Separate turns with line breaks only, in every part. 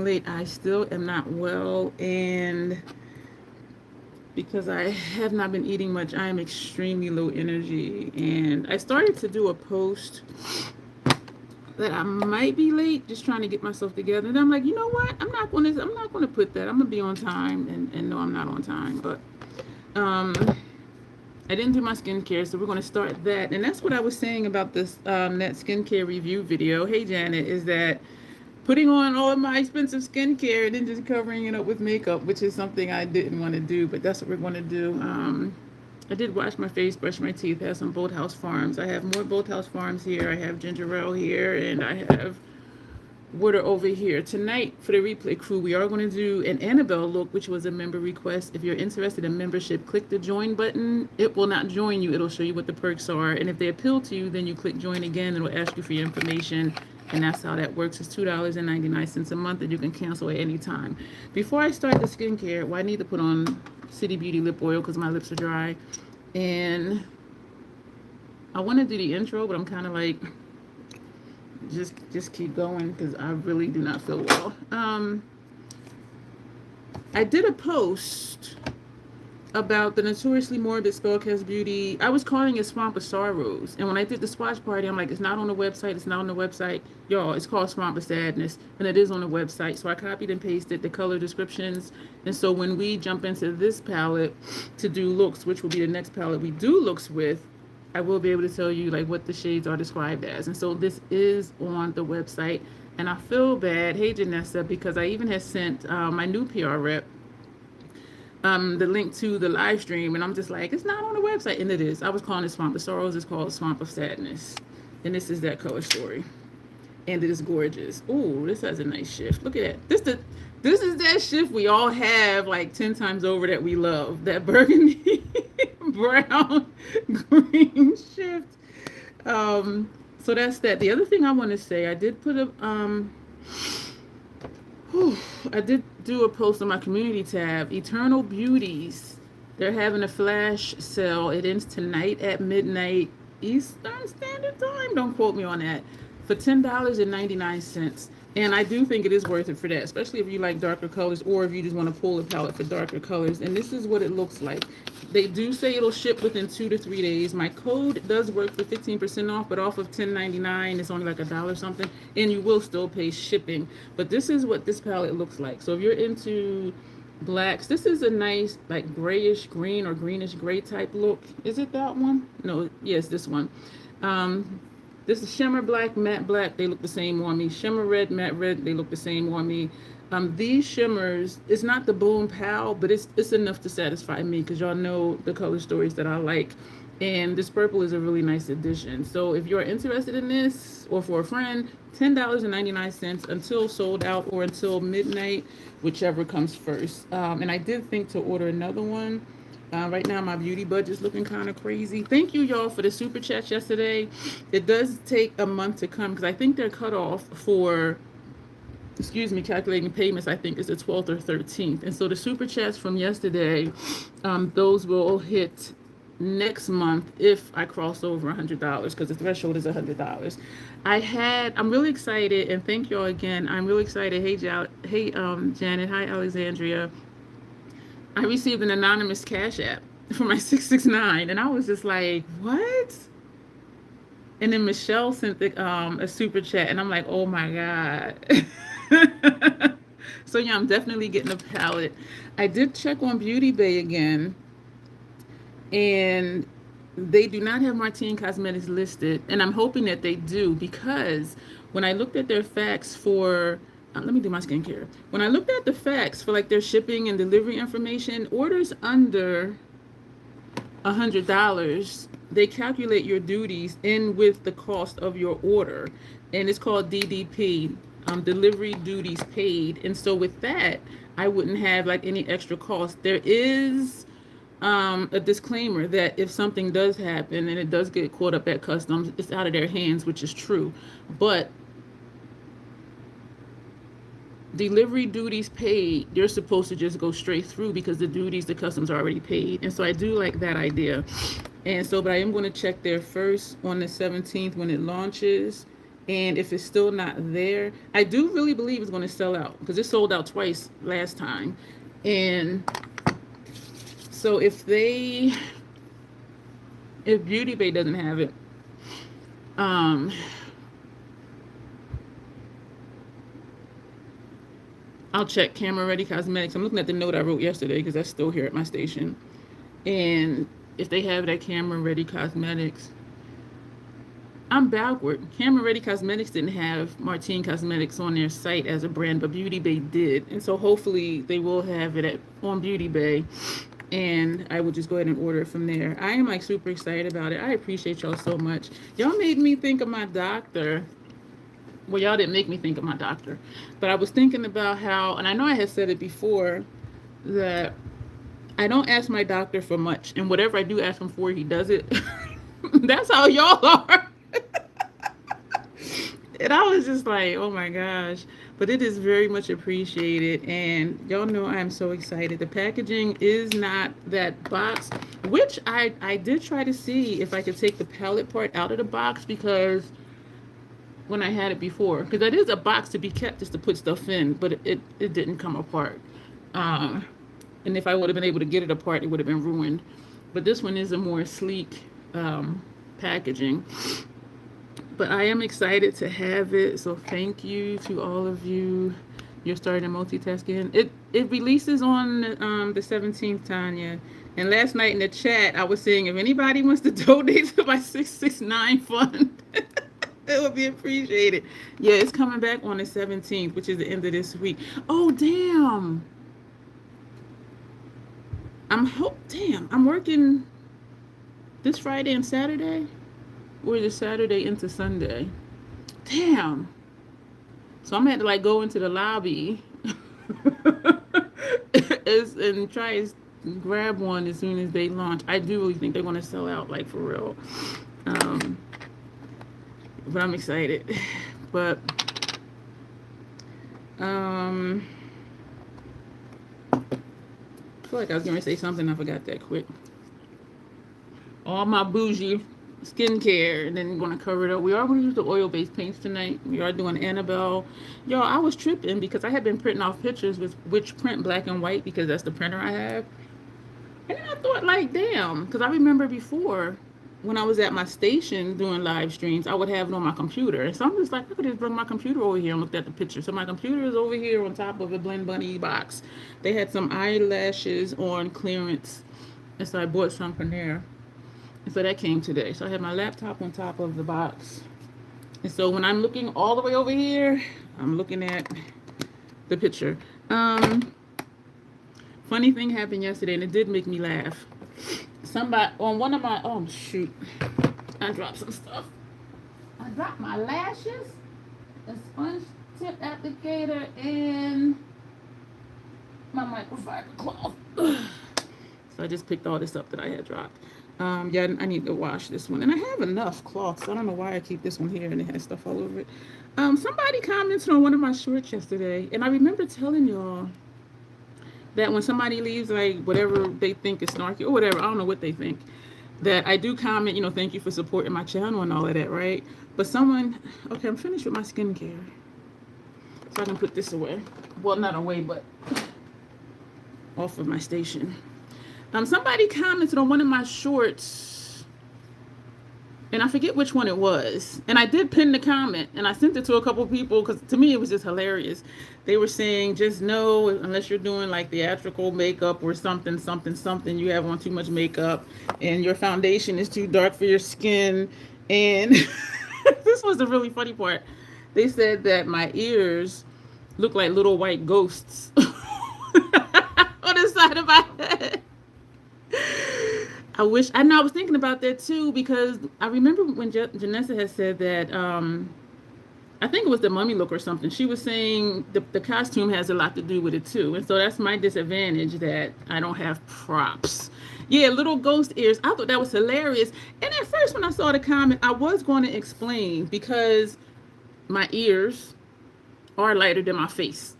late. I still am not well, and because I have not been eating much, I am extremely low energy. And I started to do a post that I might be late, just trying to get myself together. And I'm like, you know what? I'm not gonna put that. I'm gonna be on time, and no, I'm not on time. But um, I didn't do my skincare, so we're gonna start that. And that's what I was saying about this that skincare review video. Hey Janet, is that putting on all of my expensive skincare and then just covering it up with makeup, which is something I didn't want to do, but that's what we're going to do. I did wash my face, brush my teeth, have some Boathouse Farms. I have more Boathouse Farms here. I have ginger ale here, and I have water over here. Tonight, for the replay crew, we are going to do an Annabelle look, which was a member request. If you're interested in membership, click the join button. It will not join you. It'll show you what the perks are. And if they appeal to you, then you click join again. It'll ask you for your information. And that's how that works. It's $2.99 a month, and you can cancel at any time. Before I start the skincare, well, I need to put on City Beauty lip oil because my lips are dry. And I want to do the intro, but I'm kind of like, just keep going because I really do not feel well. I did a post about the notoriously morbid spellcast beauty. I was calling it Swamp of Sorrows, and when I did the swatch party, I'm like, it's not on the website. It's not on the website, y'all. It's called Swamp of Sadness, and it is on the website. So I copied and pasted the color descriptions, and so when we jump into this palette to do looks, which will be the next palette we do looks with, I will be able to tell you like what the shades are described as. And so this is on the website, and I feel bad, hey Janessa, because I even had sent my new PR rep the link to the live stream, and I'm just like, it's not on the website, and it is. I was calling it Swamp of Sorrows. It's called Swamp of Sadness, and this is that color story, and it is gorgeous. Ooh, this has a nice shift. Look at that. This is that shift we all have like 10 times over that we love. That burgundy, brown, green shift. So that's that. The other thing I want to say, I did put a I did do a post on my community tab. Eternal Beauties, they're having a flash sale. It ends tonight at midnight Eastern Standard Time. Don't quote me on that. For $10.99. And I do think it is worth it for that, especially if you like darker colors or if you just want to pull a palette for darker colors. And this is what it looks like. They do say it'll ship within 2 to 3 days. My code does work for 15% off, but off of $10.99, it's only like $1 something, and you will still pay shipping. But this is what this palette looks like. So if you're into blacks, this is a nice like grayish green or greenish gray type look. Is it that one? No, yes, this one. This is shimmer black, matte black. They look the same on me. Shimmer red, matte red. They look the same on me. These shimmers, it's not the boom pow, but it's enough to satisfy me because y'all know the color stories that I like. And this purple is a really nice addition. So if you're interested in this or for a friend, $10.99 until sold out or until midnight, whichever comes first. And I did think to order another one. Right now, my beauty budget's looking kind of crazy. Thank you, y'all, for the super chats yesterday. It does take a month to come because I think they're cut off for, calculating payments. I think is the 12th or 13th. And so the super chats from yesterday, those will hit next month if I cross over $100 because the threshold is $100. I'm really excited, and thank y'all again. I'm really excited. Hey, Janet. Hi, Alexandria. I received an anonymous cash app for my 669, and I was just like, what? And then Michelle sent a super chat, and I'm like, oh my God. So yeah, I'm definitely getting a palette. I did check on Beauty Bay again, and they do not have Martine Cosmetics listed, and I'm hoping that they do because when I looked at their facts for let me do my skincare. When I looked at the facts for like their shipping and delivery information, orders under $100, they calculate your duties in with the cost of your order, and it's called DDP, delivery duties paid. And so with that, I wouldn't have like any extra cost. There is a disclaimer that if something does happen and it does get caught up at customs, it's out of their hands, which is true. But delivery duties paid, they're supposed to just go straight through because the duties, the customs are already paid. And so I do like that idea. And so, but I am going to check there first on the 17th when it launches. And if it's still not there, I do really believe it's going to sell out because it sold out twice last time. And so if Beauty Bay doesn't have it, um, I'll check Camera Ready Cosmetics. I'm looking at the note I wrote yesterday because that's still here at my station. And if they have it at Camera Ready Cosmetics, I'm backward. Camera Ready Cosmetics didn't have Martine Cosmetics on their site as a brand, but Beauty Bay did. And so hopefully they will have it on Beauty Bay. And I will just go ahead and order it from there. I am like super excited about it. I appreciate y'all so much. Y'all made me think of my doctor. Well, y'all didn't make me think of my doctor. But I was thinking about how, and I know I had said it before, that I don't ask my doctor for much. And whatever I do ask him for, he does it. That's how y'all are. And I was just like, oh my gosh. But it is very much appreciated. And y'all know I'm so excited. The packaging is not that box, which I did try to see if I could take the palette part out of the box, because when I had it before, because that is a box to be kept just to put stuff in, but it didn't come apart. And if I would have been able to get it apart, it would have been ruined. But this one is a more sleek packaging. But I am excited to have it, so thank you to all of you. You're starting to multitask again. It releases on the 17th, Tanya. And last night in the chat, I was saying if anybody wants to donate to my 669 fund, it would be appreciated. Yeah, it's coming back on the 17th, which is the end of this week. Oh, damn. I'm working this Friday and Saturday. Or is it Saturday into Sunday? Damn. So I'm gonna have to like go into the lobby and try to grab one as soon as they launch. I do really think they're gonna sell out, like for real. But I'm excited. But I feel like I was gonna say something, I forgot that quick. All my bougie skincare, and then we're going to cover it up. We are going to use the oil-based paints tonight. We are doing Annabelle. Y'all, I was tripping because I had been printing off pictures with which print black and white because that's the printer I have. And then I thought, like, damn, because I remember before when I was at my station doing live streams, I would have it on my computer. And so I'm just like, I could just bring my computer over here and look at the picture. So my computer is over here on top of a Blend Bunny box. They had some eyelashes on clearance, and so I bought some from there. And so that came today. So I have my laptop on top of the box. And so when I'm looking all the way over here, I'm looking at the picture. Funny thing happened yesterday, and it did make me laugh. Somebody on one of my, oh shoot, I dropped some stuff. I dropped my lashes, a sponge tip applicator, and my microfiber cloth. So I just picked all this up that I had dropped. Yeah, I need to wash this one. And I have enough cloths. I don't know why I keep this one here and it has stuff all over it. Somebody commented on one of my shorts yesterday. And I remember telling y'all that when somebody leaves, like, whatever they think is snarky or whatever, I don't know what they think, that I do comment, thank you for supporting my channel and all of that, right? But someone, okay, I'm finished with my skincare. So I can put this away. Well, not away, but off of my station. Somebody commented on one of my shorts, and I forget which one it was. And I did pin the comment, and I sent it to a couple people because to me it was just hilarious. They were saying, just know, unless you're doing like theatrical makeup or something, you have on too much makeup, and your foundation is too dark for your skin. And this was the really funny part. They said that my ears look like little white ghosts on the side of my head. I was thinking about that too, because I remember when Janessa had said that, I think it was the mummy look or something. She was saying the costume has a lot to do with it too. And so that's my disadvantage, that I don't have props. Yeah, little ghost ears. I thought that was hilarious. And at first when I saw the comment, I was going to explain, because my ears are lighter than my face.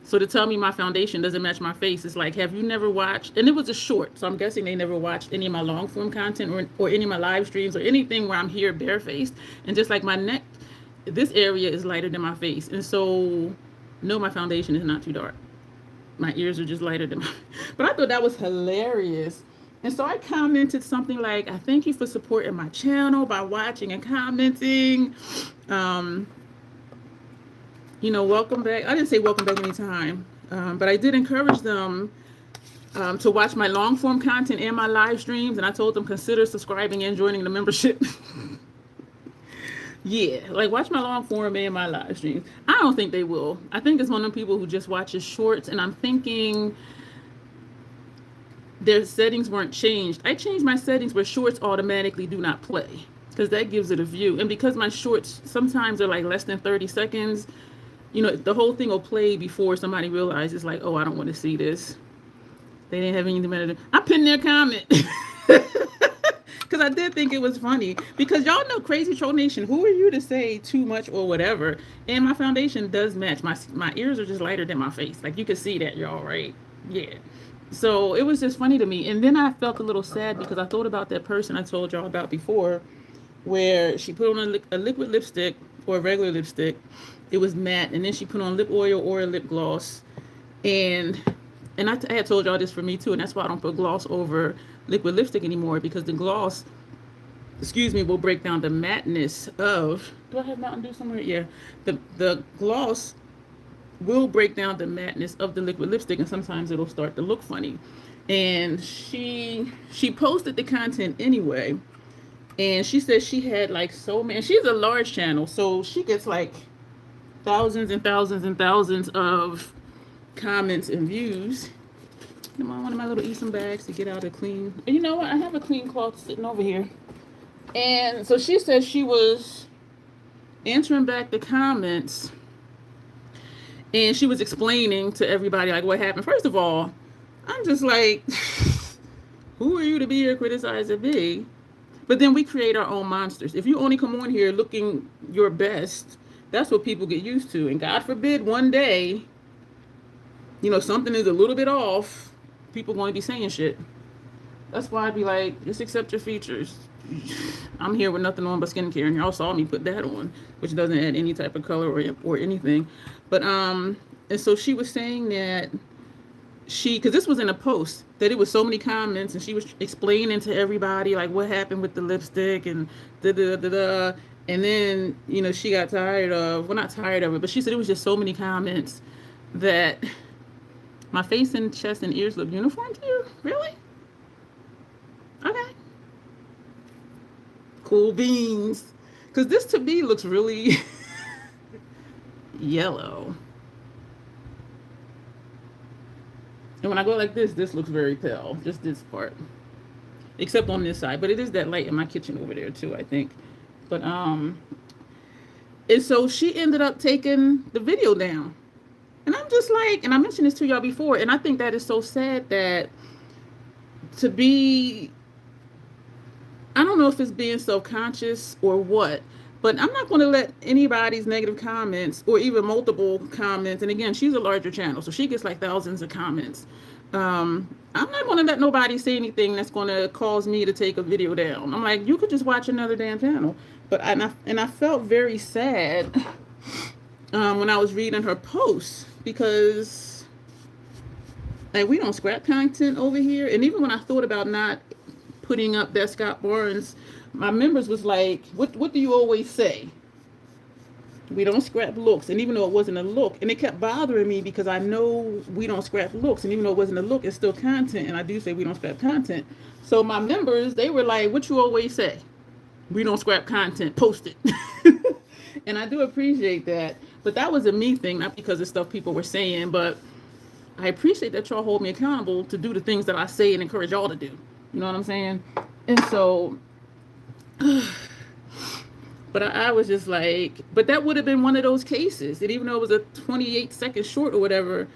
So to tell me my foundation doesn't match my face, it's like, have you never watched? And it was a short, so I'm guessing they never watched any of my long form content or any of my live streams or anything where I'm here barefaced. And just like my neck this area is lighter than my face. And so, no, my foundation is not too dark. My ears are just lighter than my, but I thought that was hilarious. And so I commented something like, I thank you for supporting my channel by watching and commenting. You know, welcome back. I didn't say welcome back anytime, but I did encourage them to watch my long form content and my live streams. And I told them consider subscribing and joining the membership. Yeah, like watch my long form and my live streams. I don't think they will. I think it's one of the people who just watches shorts, and I'm thinking their settings weren't changed. I changed my settings where shorts automatically do not play because that gives it a view. And because my shorts sometimes are like less than 30 seconds, you know, the whole thing will play before somebody realizes like, oh, I don't want to see this. They didn't have anything better to do. I pinned their comment. Because I did think it was funny. Because y'all know Crazy Troll Nation, who are you to say too much or whatever? And my foundation does match. My ears are just lighter than my face. Like you can see that, y'all, right? Yeah. So it was just funny to me. And then I felt a little sad because I thought about that person I told y'all about before, where she put on a liquid lipstick or a regular lipstick. It was matte. And then she put on lip oil or a lip gloss. And I had told y'all this for me too. And that's why I don't put gloss over liquid lipstick anymore, because the gloss, will break down the matteness of, do I have Mountain Dew somewhere? Yeah. The gloss will break down the matteness of the liquid lipstick, and sometimes it'll start to look funny. And she posted the content anyway, and she said she had like so many, and she's a large channel, so she gets like thousands and thousands and thousands of comments and views. I'm on one of my little Eason bags to get out a clean. And you know what? I have a clean cloth sitting over here. And so she said she was answering back the comments, and she was explaining to everybody like what happened. First of all, I'm just like, who are you to be here criticizing me? But then we create our own monsters. If you only come on here looking your best, that's what people get used to. And God forbid one day, you know, something is a little bit off, people going to be saying shit. That's why I'd be like, just accept your features. I'm here with nothing on but skincare, and y'all saw me put that on, which doesn't add any type of color or anything. But and so she was saying that because this was in a post, that it was so many comments, and she was explaining to everybody like what happened with the lipstick and da. And then, you know, she got tired of, well, not tired of it, but she said it was just so many comments that my face and chest and ears look uniform to you? Really? Okay. Cool beans. Because this to me looks really yellow. And when I go like this looks very pale. Just this part. Except on this side. But it is that light in my kitchen over there too, I think. But, and so she ended up taking the video down. And I'm just like, and I mentioned this to y'all before, and I think that is so sad that to be, I don't know if it's being self-conscious or what, but I'm not going to let anybody's negative comments or even multiple comments, and again, she's a larger channel, so she gets like thousands of comments. I'm not going to let nobody say anything that's going to cause me to take a video down. I'm like, you could just watch another damn channel. But I felt very sad when I was reading her posts, because like we don't scrap content over here. And even when I thought about not putting up that Scott Barnes, my members was like, what do you always say? We don't scrap looks. And even though it wasn't a look, and it kept bothering me because I know we don't scrap looks, and even though it wasn't a look, it's still content, and I do say we don't scrap content. So my members, they were like, what you always say? We don't scrap content, post it. And I do appreciate that. But that was a me thing, not because of stuff people were saying, but I appreciate that y'all hold me accountable to do the things that I say and encourage y'all to do. You know what I'm saying? And so, but I was just like, but that would have been one of those cases. And even though it was a 28-second short or whatever,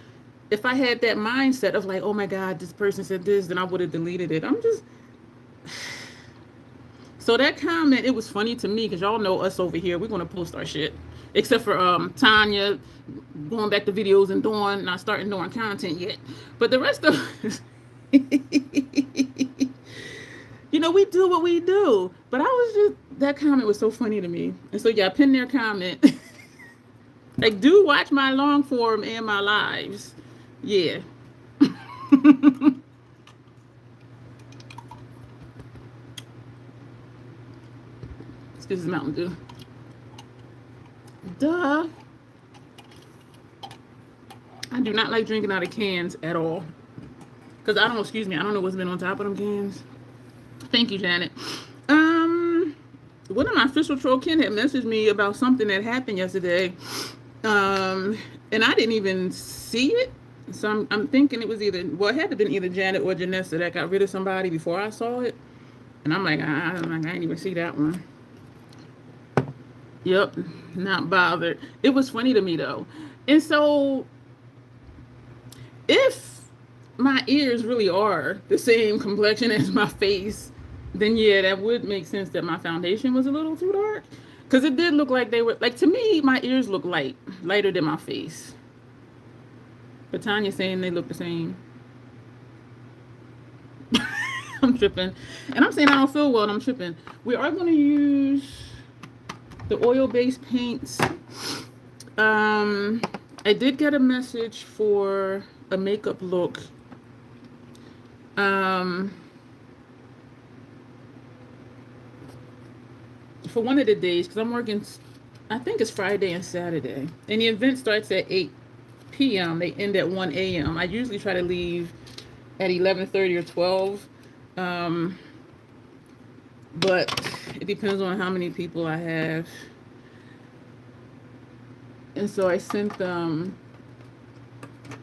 if I had that mindset of like, oh my God, this person said this, then I would have deleted it. I'm just... So that comment, it was funny to me because y'all know us over here. We're going to post our shit. Except for Tanya going back to videos and not starting doing content yet. But the rest of us, you know, we do what we do. But I was just, that comment was so funny to me. And so yeah, I pinned their comment. Like, do watch my long form and my lives. Yeah. Excuse me, Mountain Dew. Duh. I do not like drinking out of cans at all. Because I don't know what's been on top of them cans. Thank you, Janet. One of my official troll kin had messaged me about something that happened yesterday. And I didn't even see it. So I'm thinking it was it had to have been either Janet or Janessa that got rid of somebody before I saw it. And I'm like, I didn't even see that one. Yep, not bothered. It was funny to me though. And so if my ears really are the same complexion as my face, then yeah, that would make sense that my foundation was a little too dark. Because it did look like they were, like, to me, my ears look lighter than my face. But Tanya's saying they look the same. I'm tripping. And I'm saying I don't feel well and I'm tripping. We are going to use the oil-based paints. I did get a message for a makeup look. For one of the days, because I'm working, I think it's Friday and Saturday. And the event starts at 8 p.m. They end at 1 a.m. I usually try to leave at 11:30 or 12. But it depends on how many people I have. And so I sent them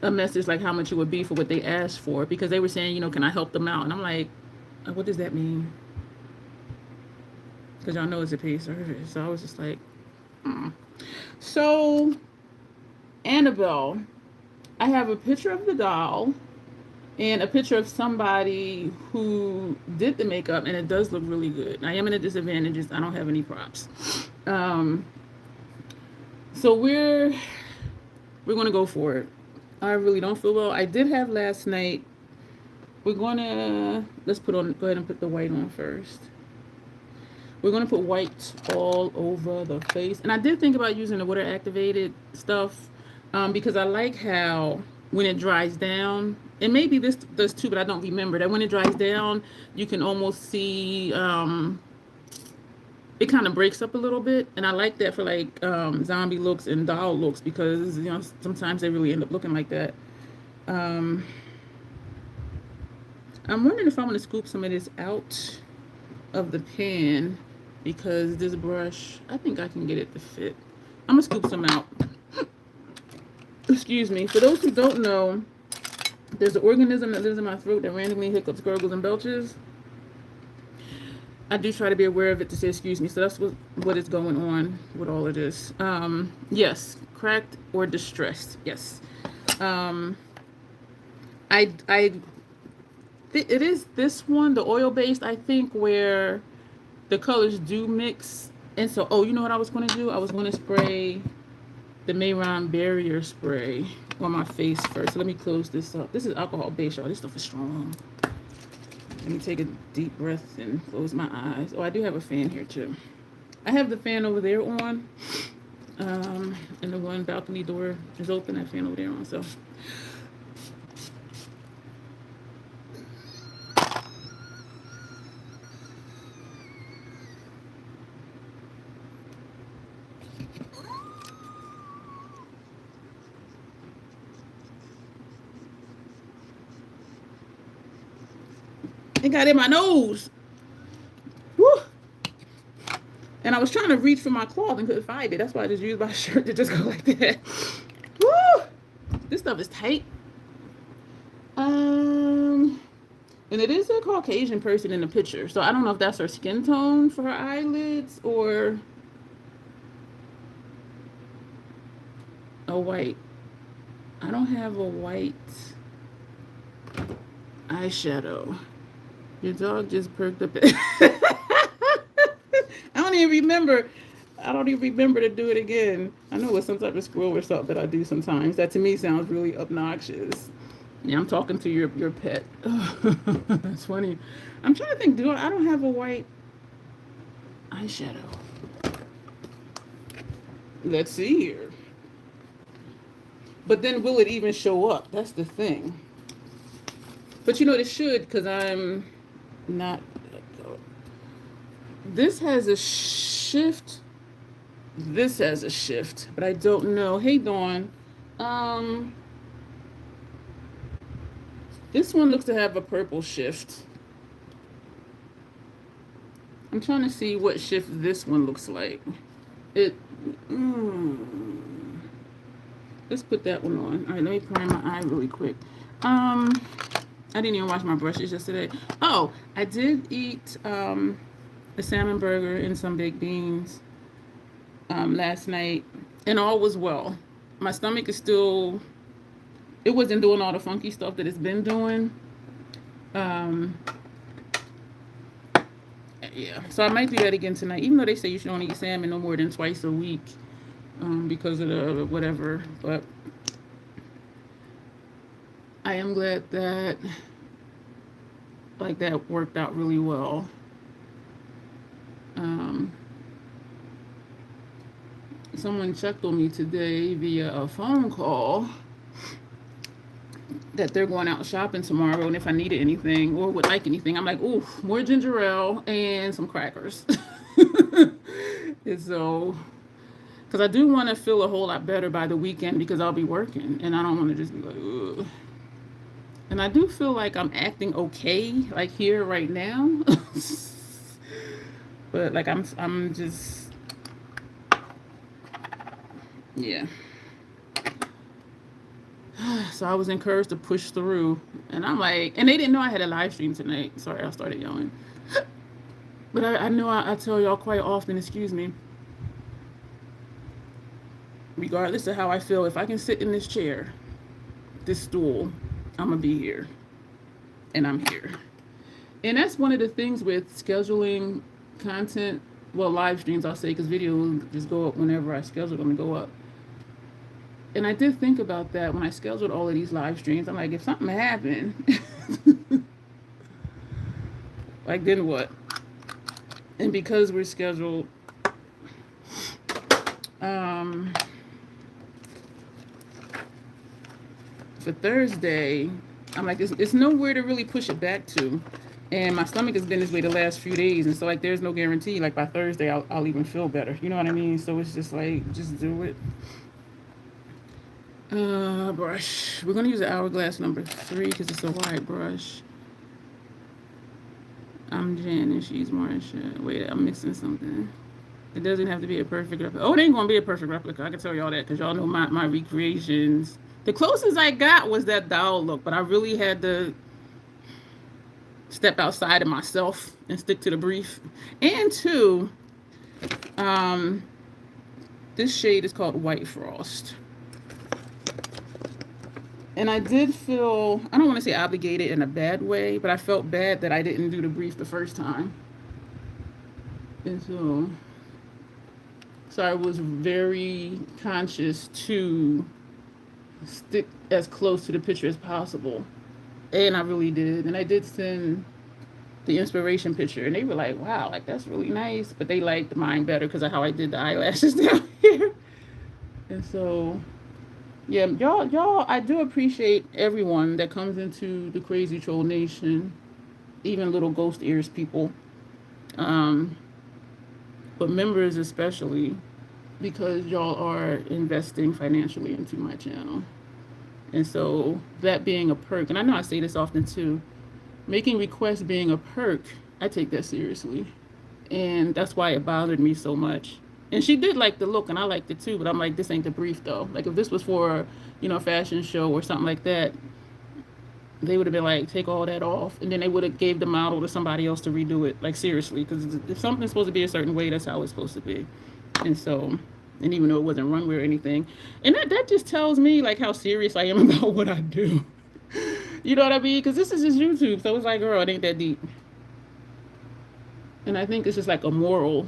a message like how much it would be for what they asked for, because they were saying, can I help them out? And I'm like, what does that mean? Because y'all know it's a paid service. So I was just like, So, Annabelle, I have a picture of the doll and a picture of somebody who did the makeup, and it does look really good. I am at a disadvantage. I don't have any props. So we're going to go for it. I really don't feel well. I did have last night. We're going to, go ahead and put the white on first. We're going to put white all over the face. And I did think about using the water activated stuff because I like how when it dries down, and maybe this does too, but I don't remember that when it dries down, you can almost see it kind of breaks up a little bit. And I like that for like zombie looks and doll looks, because sometimes they really end up looking like that. I'm wondering if I'm going to scoop some of this out of the pan, because this brush, I think I can get it to fit. I'm gonna scoop some out. Excuse me. For those who don't know, there's an organism that lives in my throat that randomly hiccups, gurgles, and belches. I do try to be aware of it to say excuse me. So that's what is going on with all of this. Yes, cracked or distressed. Yes. It is this one, the oil-based, I think, where the colors do mix. And so, you know what I was going to do? I was going to spray the Mayron barrier spray on my face first. So let me close this up. This is alcohol-based, y'all. This stuff is strong. Let me take a deep breath and close my eyes. I do have a fan here, too. I have the fan over there on. And the one balcony door is open. That fan over there on, so... It got in my nose. Woo. And I was trying to reach for my cloth and couldn't find it. That's why I just used my shirt to just go like that. Woo. This stuff is tight. And it is a Caucasian person in the picture. So I don't know if that's her skin tone for her eyelids or a white. I don't have a white eyeshadow. Your dog just perked up. I don't even remember to do it again. I know it's some type of squirrel or something that I do sometimes. That to me sounds really obnoxious. Yeah, I'm talking to your pet. That's funny. I'm trying to think. I don't have a white eyeshadow. Let's see here. But then will it even show up? That's the thing. But you know, it should, because I'm not. This has a shift. This has a shift, but I don't know. Hey, Dawn. This one looks to have a purple shift. I'm trying to see what shift this one looks like. It. Let's put that one on. All right, let me prime my eye really quick. I didn't even wash my brushes yesterday. Oh, I did eat a salmon burger and some baked beans last night, and all was well. My stomach is still, it wasn't doing all the funky stuff that it's been doing. Yeah, so I might do that again tonight, even though they say you should only eat salmon no more than twice a week because of the whatever. But I am glad that that worked out really well. Someone checked on me today via a phone call that they're going out shopping tomorrow, and if I needed anything or would like anything, I'm like, ooh, more ginger ale and some crackers. And so, because I do want to feel a whole lot better by the weekend, because I'll be working and I don't want to just be like, ugh. And I do feel like I'm acting okay, like here right now. But like I'm just, yeah. So I was encouraged to push through, and I'm like, and they didn't know I had a live stream tonight. Sorry, I started yelling. But I know I tell y'all quite often, excuse me, regardless of how I feel, if I can sit in this chair, this stool, I'm gonna be here, and I'm here. And that's one of the things with scheduling content, well, live streams, I'll say, because videos just go up whenever I schedule them to go up. And I did think about that when I scheduled all of these live streams. I'm like, if something happened, like, then what? And because we're scheduled for Thursday, I'm like, it's nowhere to really push it back to. And my stomach has been this way the last few days. And so, like, there's no guarantee, like, by Thursday, I'll even feel better. You know what I mean? So it's just like, just do it. Brush. We're going to use the hourglass number 3 because it's a wide brush. I'm Jen and she's Marsha. Wait, I'm mixing something. It doesn't have to be a perfect replica. Oh, it ain't going to be a perfect replica. I can tell y'all that because y'all know my recreations. The closest I got was that doll look, but I really had to step outside of myself and stick to the brief. And 2, this shade is called White Frost. And I did feel, I don't want to say obligated in a bad way, but I felt bad that I didn't do the brief the first time. And so I was very conscious to stick as close to the picture as possible. And I really did. And I did send the inspiration picture, and they were like, wow, like, that's really nice. But they liked mine better because of how I did the eyelashes down here. And so, yeah, y'all, I do appreciate everyone that comes into the Crazy Troll Nation, even little ghost ears people, but members especially, because y'all are investing financially into my channel. And so that being a perk, and I know I say this often too, making requests being a perk, I take that seriously. And that's why it bothered me so much. And she did like the look, and I liked it too, but I'm like, this ain't the brief though. Like, if this was for, a fashion show or something like that, they would have been like, take all that off. And then they would have gave the model to somebody else to redo it. Like, seriously, because if something's supposed to be a certain way, that's how it's supposed to be. And so, and even though it wasn't runway or anything. And that just tells me, like, how serious I am about what I do. You know what I mean? Because this is just YouTube. So it's like, girl, it ain't that deep. And I think it's just like a moral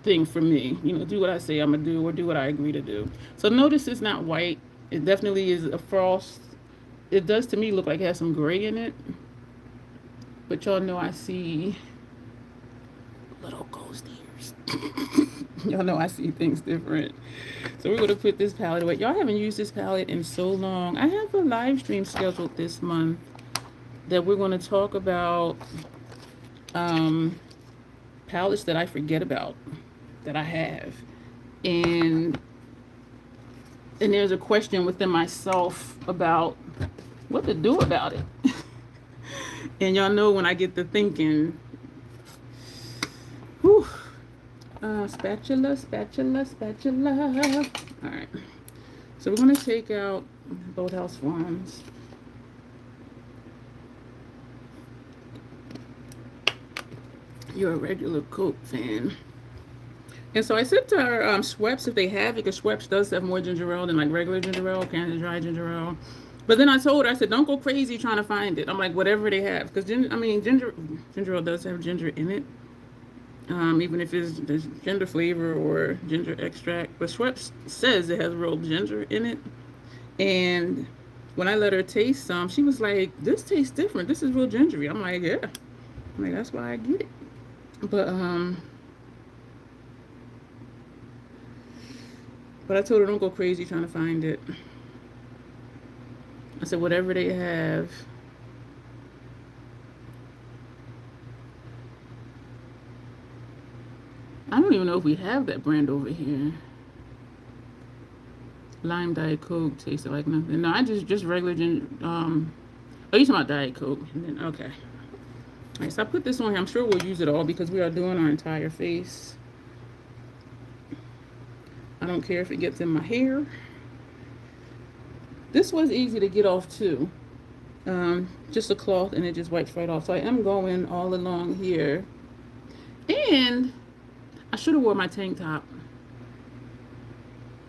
thing for me. Do what I say I'm going to do, or do what I agree to do. So notice it's not white. It definitely is a frost. It does to me look like it has some gray in it. But y'all know I see little ghost ears. Y'all know I see things different. So we're going to put this palette away. Y'all haven't used this palette in so long. I have a live stream scheduled this month that we're going to talk about palettes that I forget about that I have. And there's a question within myself about what to do about it. And y'all know when I get to thinking, whew, spatula, spatula, spatula. All right. So we're going to take out Boathouse Farms. You're a regular Coke fan. And so I said to her, Schweppes, if they have it, because Schweppes does have more ginger ale than like regular ginger ale, Canada Dry ginger ale. But then I told her, I said, don't go crazy trying to find it. I'm like, whatever they have. Because, ginger ale does have ginger in it. Even if it's ginger flavor or ginger extract. But Schweppes says it has real ginger in it. And when I let her taste some, she was like, this tastes different. This is real gingery. I'm like, yeah. I'm like, that's why I get it. But I told her, don't go crazy trying to find it. I said, whatever they have. I don't even know if we have that brand over here. Lime Diet Coke tasted like nothing. No, I just regular ginger. Oh, you talking about Diet Coke? And then, okay. All right, so I put this on here. I'm sure we'll use it all because we are doing our entire face. I don't care if it gets in my hair. This was easy to get off too. Just a cloth and it just wipes right off. So I am going all along here. And I should have worn my tank top.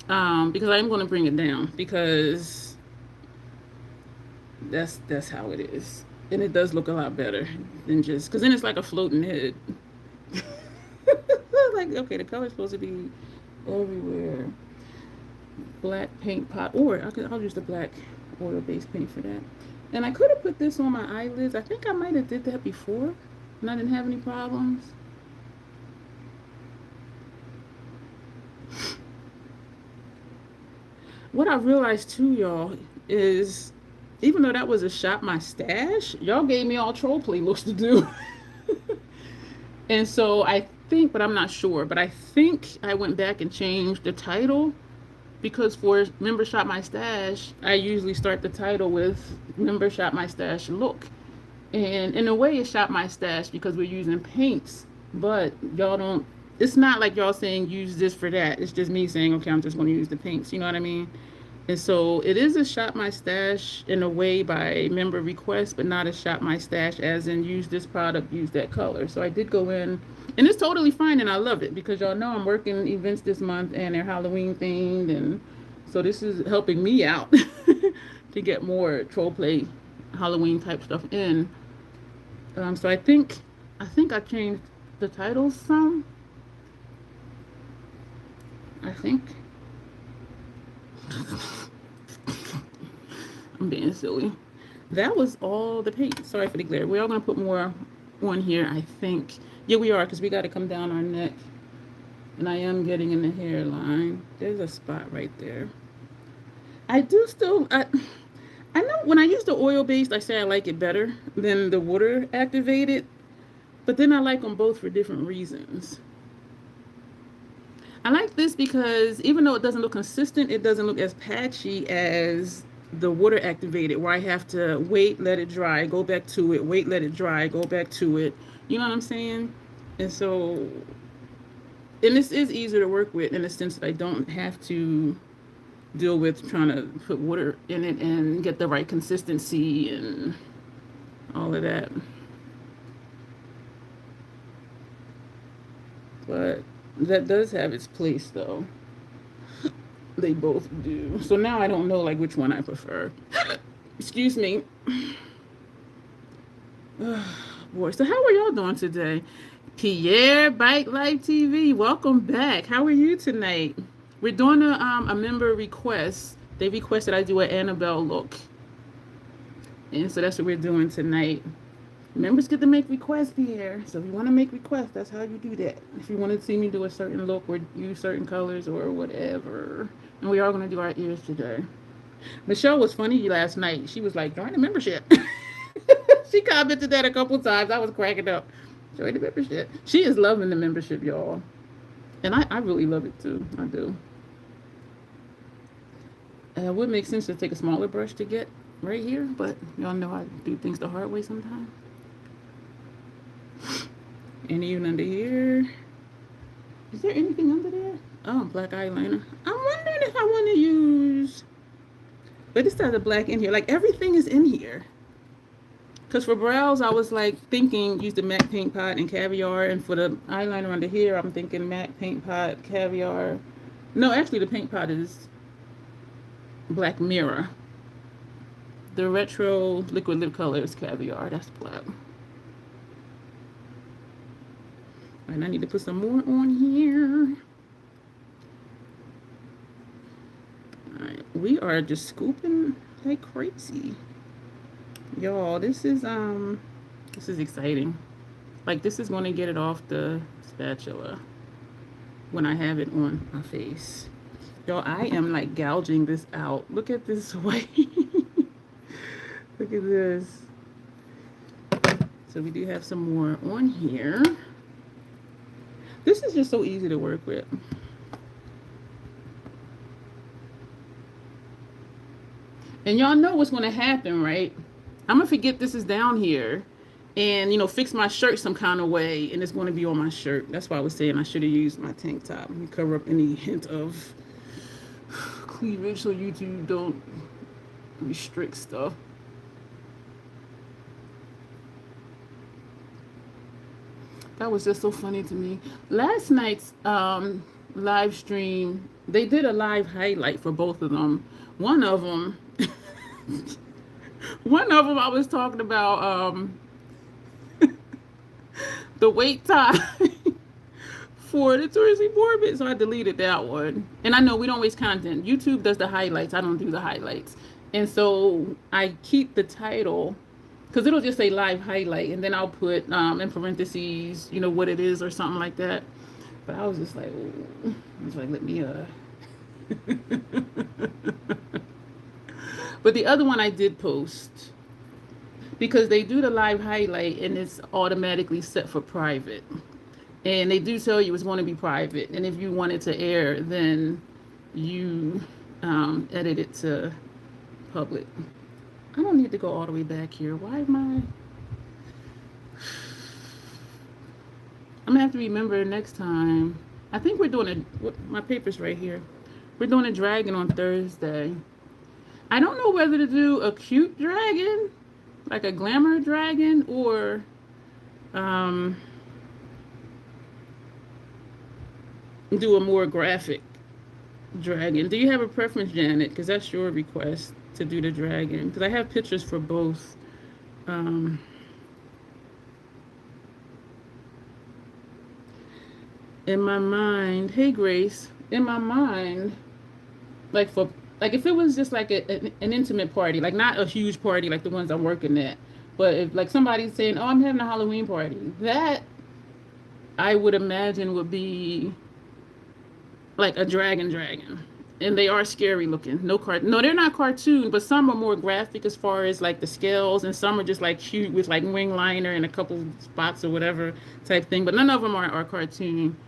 Because I am going to bring it down because that's how it is. And it does look a lot better than just, because then it's like a floating head. Like, okay, the color's supposed to be everywhere. Black paint pot, or I'll use the black oil-based paint for that. And I could have put this on my eyelids. I think I might have did that before and I didn't have any problems. What I realized too, y'all, is even though that was a shop my stash, y'all gave me all troll play looks to do. And so I think, but I'm not sure, but I think I went back and changed the title because for Member Shop My Stash, I usually start the title with Member Shop My Stash look. And in a way it's Shop My Stash because we're using paints, but y'all don't, it's not like y'all saying use this for that. It's just me saying, okay, I'm just going to use the paints. You know what I mean? And so it is a Shop My Stash in a way by member request, but not a Shop My Stash as in use this product, use that color. So I did go in, and it's totally fine, and I love it because y'all know I'm working events this month and they're Halloween themed, and so this is helping me out to get more troll play Halloween type stuff in. So I think I changed the titles some. I think. I'm being silly. That was all the paint. Sorry for the glare. We're all going to put more on here, I think. Yeah, we are, because we got to come down our neck. And I am getting in the hairline. There's a spot right there. I do still... I know when I use the oil-based, I say I like it better than the water-activated. But then I like them both for different reasons. I like this because even though it doesn't look consistent, it doesn't look as patchy as the water activated where I have to wait, let it dry, go back to it, wait, let it dry, go back to it. You know what I'm saying? And so, and this is easier to work with in the sense that I don't have to deal with trying to put water in it and get the right consistency and all of that. But that does have its place though. They both do. So now I don't know like which one I prefer. Excuse me. Boy, so how are y'all doing today? Pierre Bike Life TV, welcome back. How are you tonight? We're doing a member request. They requested I do an Annabelle look. And so that's what we're doing tonight. Members get to make requests here. So if you want to make requests, that's how you do that. If you want to see me do a certain look or use certain colors or whatever. And we are going to do our ears today. Michelle was funny last night. She was like, join the membership. She commented that a couple times. I was cracking up. Join the membership. She is loving the membership, y'all. And I really love it too. I do. It would make sense to take a smaller brush to get right here, but y'all know I do things the hard way sometimes. And even under here. Is there anything under there? Oh, black eyeliner. I'm wondering if I want to use, but this has a black in here. Like everything is in here. Because for brows, I was like thinking use the MAC Paint Pot and Caviar. And for the eyeliner under here, I'm thinking MAC Paint Pot, Caviar. No, actually the Paint Pot is Black Mirror. The retro liquid lip color is Caviar. That's black. And I need to put some more on here. All right, we are just scooping like crazy. Y'all, this is exciting. Like this is going to get it off the spatula when I have it on my face. Y'all, I am like gouging this out. Look at this white. Look at this. So we do have some more on here. This is just so easy to work with. And y'all know what's going to happen, right? I'm going to forget this is down here and, you know, fix my shirt some kind of way. And it's going to be on my shirt. That's why I was saying I should have used my tank top. Let me cover up any hint of cleavage so YouTube don't restrict stuff. That was just so funny to me. Last night's live stream, they did a live highlight for both of them. One of them I was talking about the wait time for the touristy board, so I deleted that one. And I know we don't waste content. YouTube does the highlights. I don't do the highlights. And so I keep the title because it'll just say live highlight, and then I'll put in parentheses, you know, what it is or something like that. But I was just like, ooh. I was like, let me But the other one I did post because they do the live highlight and it's automatically set for private. And they do tell you it's going to be private. And if you want it to air, then you edit it to public. I don't need to go all the way back here. Why am I? I'm gonna have to remember next time. I think we're doing my paper's right here. We're doing a dragon on Thursday. I don't know whether to do a cute dragon, like a glamour dragon, or do a more graphic dragon. Do you have a preference, Janet? Because that's your request to do the dragon. Because I have pictures for both. In my mind, hey Grace, in my mind, like if it was just like an intimate party, like not a huge party like the ones I'm working at, but if like somebody's saying, oh, I'm having a Halloween party, that I would imagine would be like a dragon. And they are scary looking. No, they're not cartoon, but some are more graphic as far as like the scales, and some are just like cute with like wing liner and a couple spots or whatever type thing. But none of them are cartoon.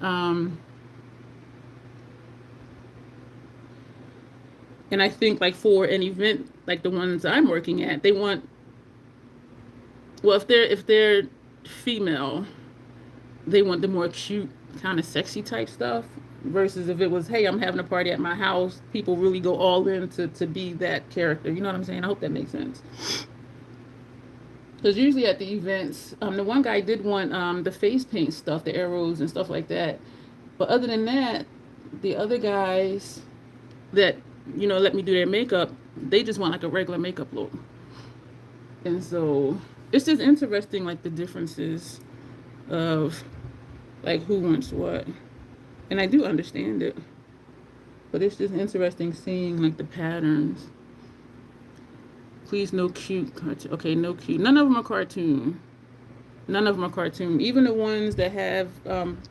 And I think like for an event like the ones I'm working at, they want, well, if they're female, they want the more cute kind of sexy type stuff. Versus if it was, hey, I'm having a party at my house, people really go all in to be that character. You know what I'm saying? I hope that makes sense. Because usually at the events, the one guy did want the face paint stuff, the arrows and stuff like that. But other than that, the other guys that, you know, let me do their makeup, they just want like a regular makeup look. And so it's just interesting, like the differences of like who wants what. And I do understand it, but it's just interesting seeing like the patterns. Please, no cute cartoon. Okay, no cute. None of them are cartoon. None of them are cartoon. Even the ones that have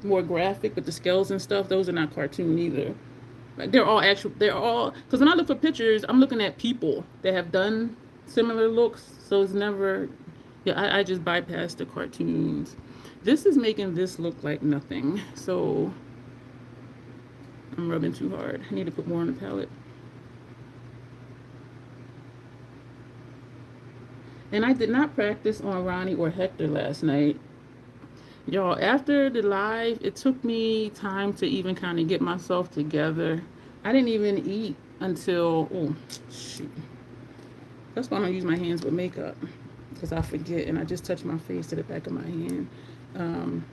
more graphic with the scales and stuff, those are not cartoon either. Like they're all actual. They're all because when I look for pictures, I'm looking at people that have done similar looks. So it's never. Yeah, I just bypass the cartoons. This is making this look like nothing. So I'm rubbing too hard. I need to put more on the palette. And I did not practice on Ronnie or Hector last night. Y'all, after the live, it took me time to even kind of get myself together. I didn't even eat until, oh, shoot. That's why I don't use my hands with makeup, because I forget and I just touch my face to the back of my hand.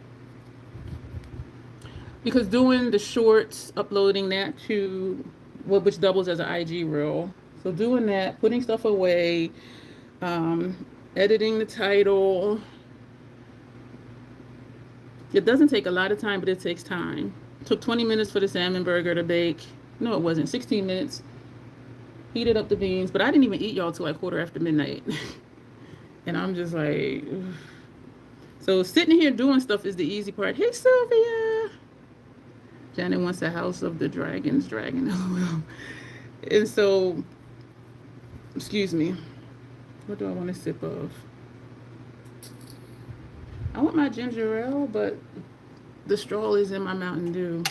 Because doing the shorts, uploading that to, well, which doubles as an IG reel. So doing that, putting stuff away, editing the title. It doesn't take a lot of time, but it takes time. It took 20 minutes for the salmon burger to bake. No, it wasn't. 16 minutes. Heated up the beans, but I didn't even eat y'all till like midnight. And I'm just like, ugh. So sitting here doing stuff is the easy part. Hey, Sylvia. Janet wants a house of the dragons, dragon, LOL. And so, excuse me. What do I want to sip of? I want my ginger ale, but the straw is in my Mountain Dew.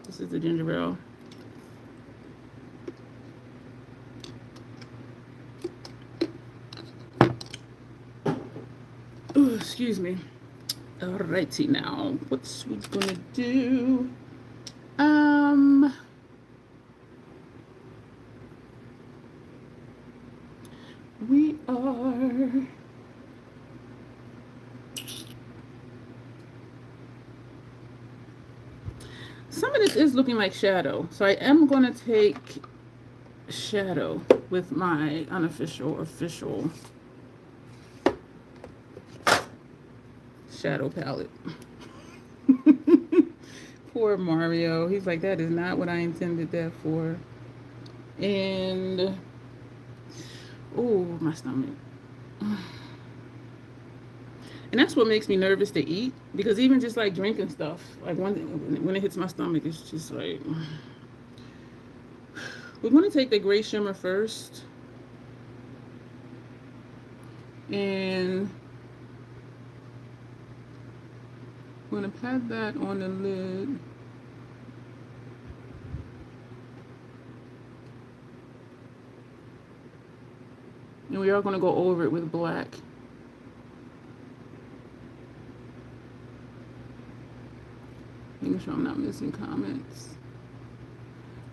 This is the ginger ale. Ooh, excuse me. Alrighty now, what's we gonna do? We are some of this is looking like shadow, so I am gonna take shadow with my unofficial official shadow palette. Poor Mario. He's like, that is not what I intended that for. And oh, my stomach. And that's what makes me nervous to eat, because even just like drinking stuff, like when it hits my stomach, it's just like. We're going to take the gray shimmer first. And I'm going to pat that on the lid. And we are going to go over it with black. Making sure I'm not missing comments.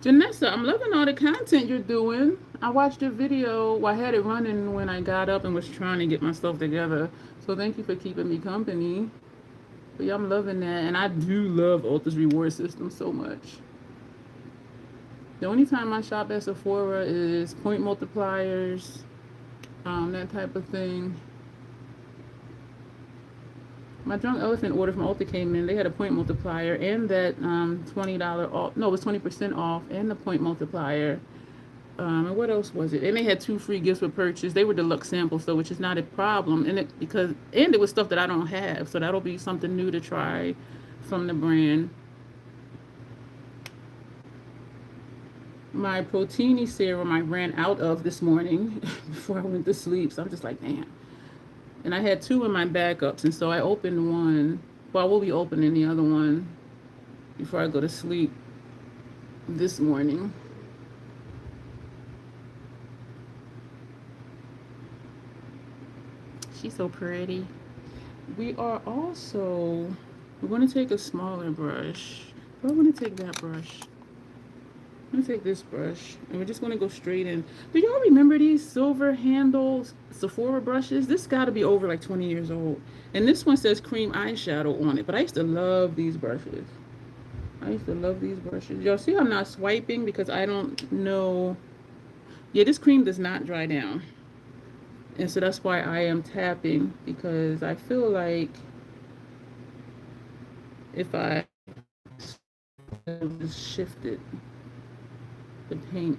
Janessa, I'm loving all the content you're doing. I watched your video. Well, I had it running when I got up and was trying to get myself together. So thank you for keeping me company. But yeah, I'm loving that. And I do love Ulta's reward system so much. The only time I shop at Sephora is point multipliers, that type of thing. My Drunk Elephant order from Ulta came in. They had a point multiplier and that $20 off. No, it was 20% off and the point multiplier. And what else was it? And they had 2 free gifts with purchase. They were deluxe samples, so which is not a problem. And it was stuff that I don't have, so that'll be something new to try from the brand. My Proteini serum I ran out of this morning before I went to sleep, so I'm just like, damn. And I had 2 in my backups, and so I opened one. Well, I will be opening the other one before I go to sleep this morning. She's so pretty. We're going to take a smaller brush. I want to take that brush. I'm going to take this brush, and we're just going to go straight in. Do y'all remember these silver handles Sephora brushes? This got to be over like 20 years old. And this one says cream eyeshadow on it, but I used to love these brushes. Y'all see I'm not swiping because I don't know. Yeah, this cream does not dry down. And so that's why I am tapping, because I feel like if I just shifted the paint.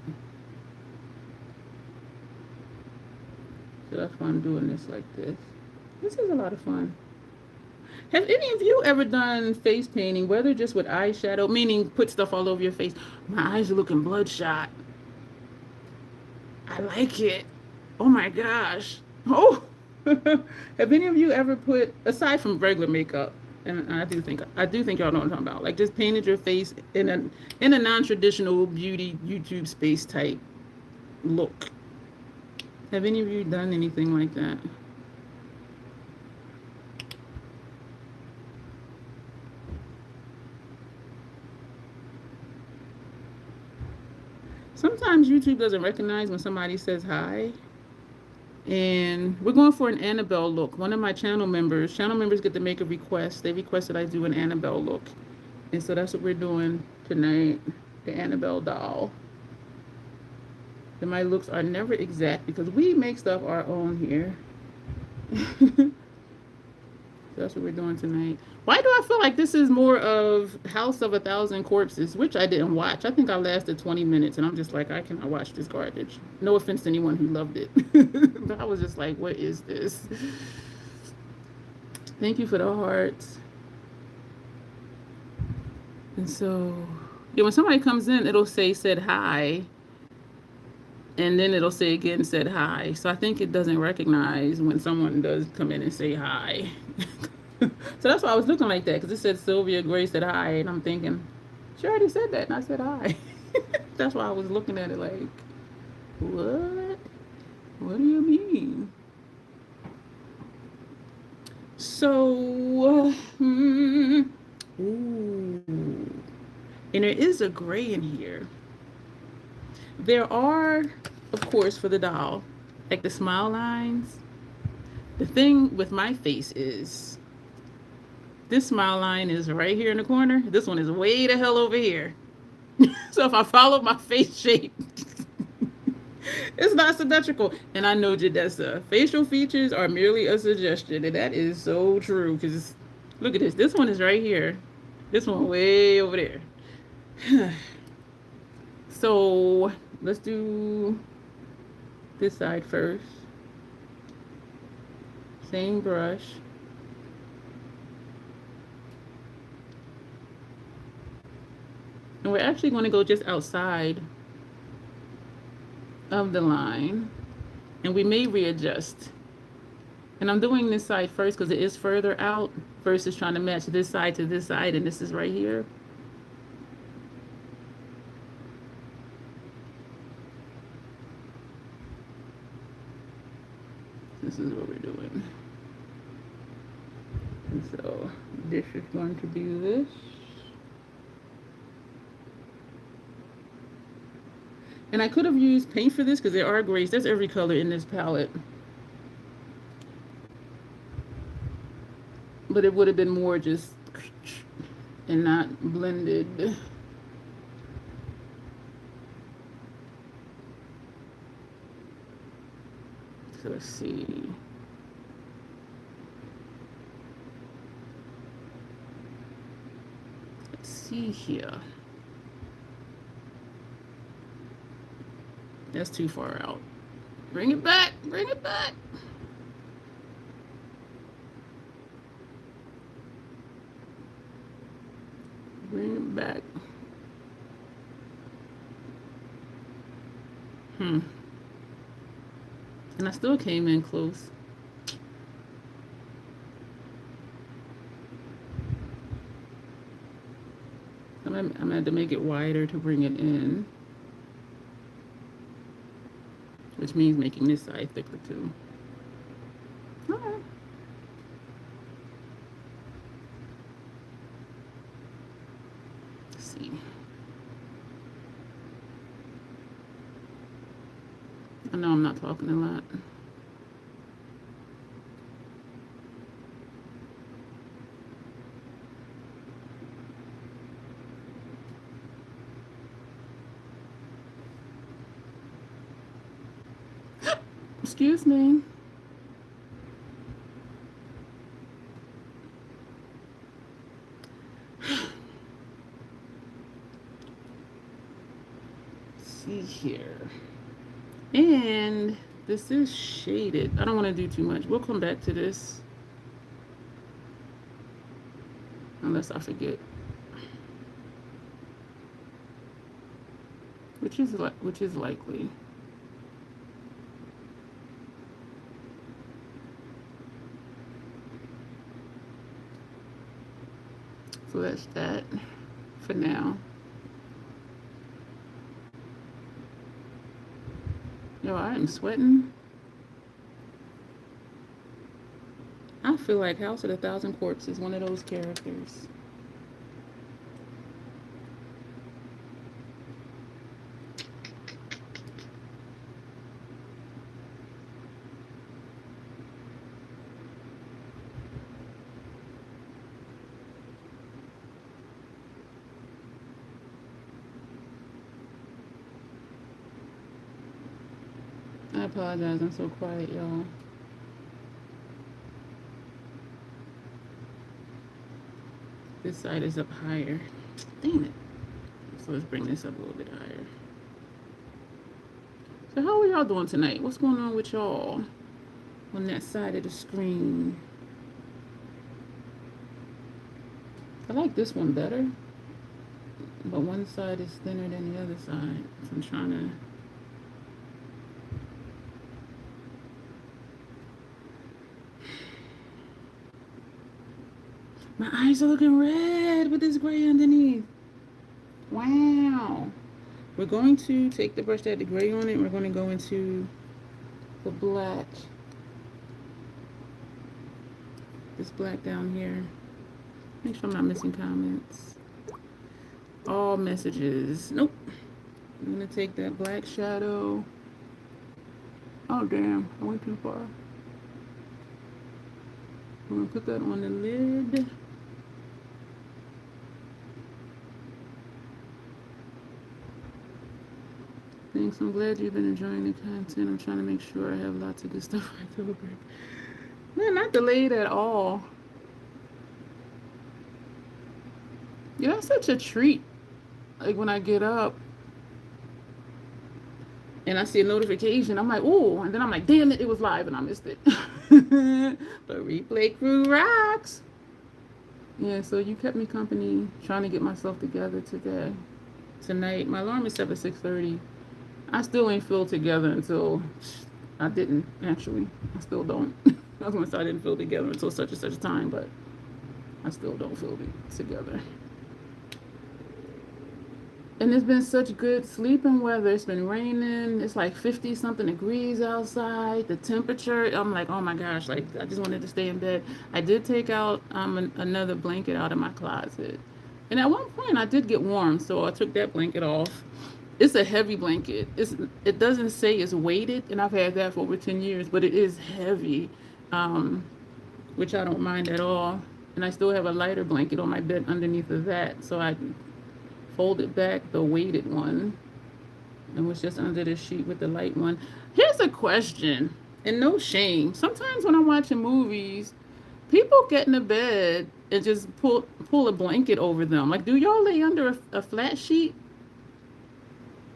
So that's why I'm doing this like this. This is a lot of fun. Have any of you ever done face painting, whether just with eyeshadow, meaning put stuff all over your face? My eyes are looking bloodshot. I like it. Oh my gosh. Oh, have any of you ever put, aside from regular makeup, and I do think y'all know what I'm talking about, like just painted your face in a non-traditional beauty YouTube space type look? Have any of you done anything like that? Sometimes YouTube doesn't recognize when somebody says hi. And we're going for an Annabelle look. One of my channel members get to make a request. They requested I do an Annabelle look. And so that's what we're doing tonight, the Annabelle doll. And my looks are never exact because we make stuff our own here. So that's what we're doing tonight. Why do I feel like this is more of House of a Thousand Corpses, which I didn't watch? I think I lasted 20 minutes, and I'm just like, I cannot watch this garbage. No offense to anyone who loved it. But I was just like, what is this? Thank you for the hearts. And so, yeah, when somebody comes in, it'll say, said hi. And then it'll say again, said hi. So I think it doesn't recognize when someone does come in and say hi. So that's why I was looking like that, because it said Sylvia Gray said hi, and I'm thinking, she already said that, and I said hi. That's why I was looking at it like, what? What do you mean? So, ooh. And there is a gray in here. There are, of course, for the doll, like the smile lines. The thing with my face is, this smile line is right here in the corner. This one is way the hell over here. So if I follow my face shape, it's not symmetrical. And I know Jadessa, facial features are merely a suggestion. And that is so true, because look at this. This one is right here. This one way over there. So let's do this side first. Same brush. And we're actually going to go just outside of the line. And we may readjust. And I'm doing this side first because it is further out versus trying to match this side to this side. And this is right here. This is what we're doing. And so this is going to be this. And I could have used paint for this because there are grays. There's every color in this palette. But it would have been more just and not blended. So let's see. Let's see here. That's too far out. Bring it back. Bring it back. Bring it back. And I still came in close. I'm gonna have to make it wider to bring it in. Which means making this side thicker too. All right. Let's see. I know I'm not talking a lot. Excuse me. Let's see here. And This is shaded. I don't want to do too much. We'll come back to this. Unless I forget. Which is likely. So that's that for now. Yo, I am sweating. I feel like House of the Thousand Corpses is one of those characters. I apologize, I'm so quiet, y'all. This side is up higher. Damn it. So let's bring this up a little bit higher. So how are y'all doing tonight? What's going on with y'all on that side of the screen? I like this one better, but one side is thinner than the other side. So I'm trying to... My eyes are looking red with this gray underneath. Wow. We're going to take the brush that had the gray on it, and we're going to go into the black. This black down here. Make sure I'm not missing comments. All messages. Nope. I'm going to take that black shadow. Oh, damn. I went too far. I'm going to put that on the lid. Thanks. I'm glad you've been enjoying the content. I'm trying to make sure I have lots of good stuff for October. Man, not delayed at all. Yeah, that's such a treat. Like when I get up and I see a notification, I'm like, ooh, and then I'm like, damn it, it was live and I missed it. The replay crew rocks. Yeah, so you kept me company trying to get myself together tonight. My alarm is set at 6:30. I still ain't feel together until I didn't, actually. I still don't. I was going to say I didn't feel together until such and such a time, but I still don't feel together. And it's been such good sleeping weather. It's been raining. It's like 50 something degrees outside. The temperature, I'm like, oh my gosh, like I just wanted to stay in bed. I did take out another blanket out of my closet. And at one point I did get warm, so I took that blanket off. It's a heavy blanket. It doesn't say it's weighted, and I've had that for over 10 years, but it is heavy, which I don't mind at all. And I still have a lighter blanket on my bed underneath of that, so I folded back the weighted one and was just under the sheet with the light one. Here's a question, and no shame. Sometimes when I'm watching movies, people get in the bed and just pull a blanket over them. Like, do y'all lay under a flat sheet?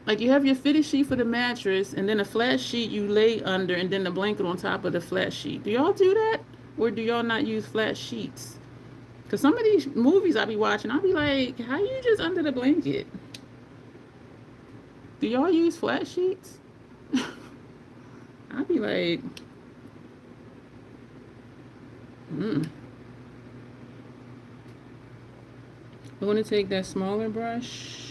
Like you have your fitted sheet for the mattress, and then a flat sheet you lay under, and then the blanket on top of the flat sheet. Do y'all do that? Or do y'all not use flat sheets? Because some of these movies I be watching, I'll be like, how you just under the blanket? Do y'all use flat sheets? I'll be like, We're going to take that smaller brush.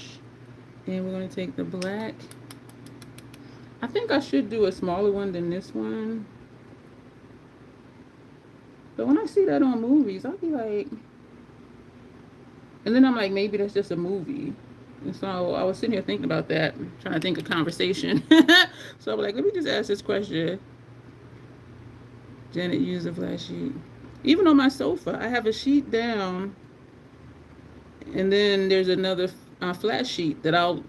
And we're going to take the black. I think I should do a smaller one than this one. But when I see that on movies, I'll be like... And then I'm like, maybe that's just a movie. And so I was sitting here thinking about that, trying to think of conversation. So I was like, let me just ask this question. Janet used a flat sheet. Even on my sofa, I have a sheet down. And then there's another flat sheet that I'll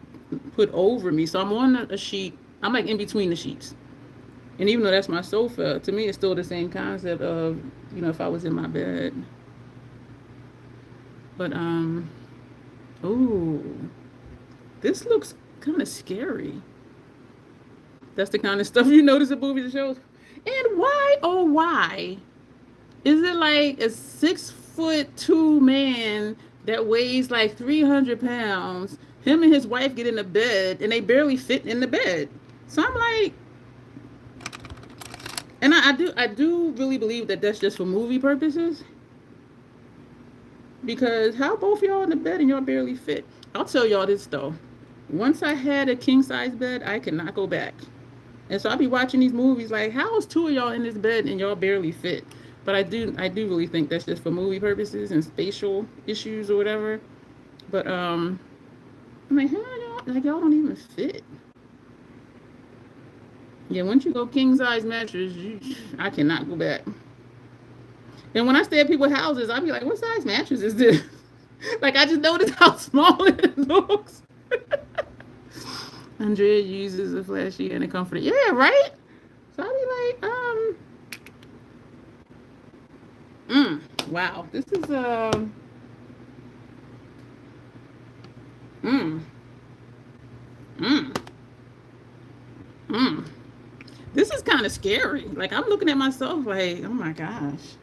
put over me. So I'm on a sheet. I'm like in between the sheets. And even though that's my sofa, to me it's still the same concept of, you know, if I was in my bed. But ooh, this looks kind of scary. That's the kind of stuff you notice in movies and shows. And why, oh, why is it like a 6'2" man that weighs like 300 pounds? Him and his wife get in the bed and they barely fit in the bed. So I'm like, and I do really believe that that's just for movie purposes. Because how both y'all in the bed and y'all barely fit? I'll tell y'all this though. Once I had a king size bed, I cannot go back. And so I'll be watching these movies like, how is two of y'all in this bed and y'all barely fit? But I do really think that's just for movie purposes and spatial issues or whatever. But I'm like, how y'all y'all don't even fit. Yeah, once you go king size mattress, I cannot go back. And when I stay at people's houses, I'll be like, what size mattress is this? Like, I just noticed how small it looks. Andrea uses a flat sheet and a comforter. Yeah, right? So I'll be like, wow. This is, this is kind of scary. Like, I'm looking at myself like, oh my gosh.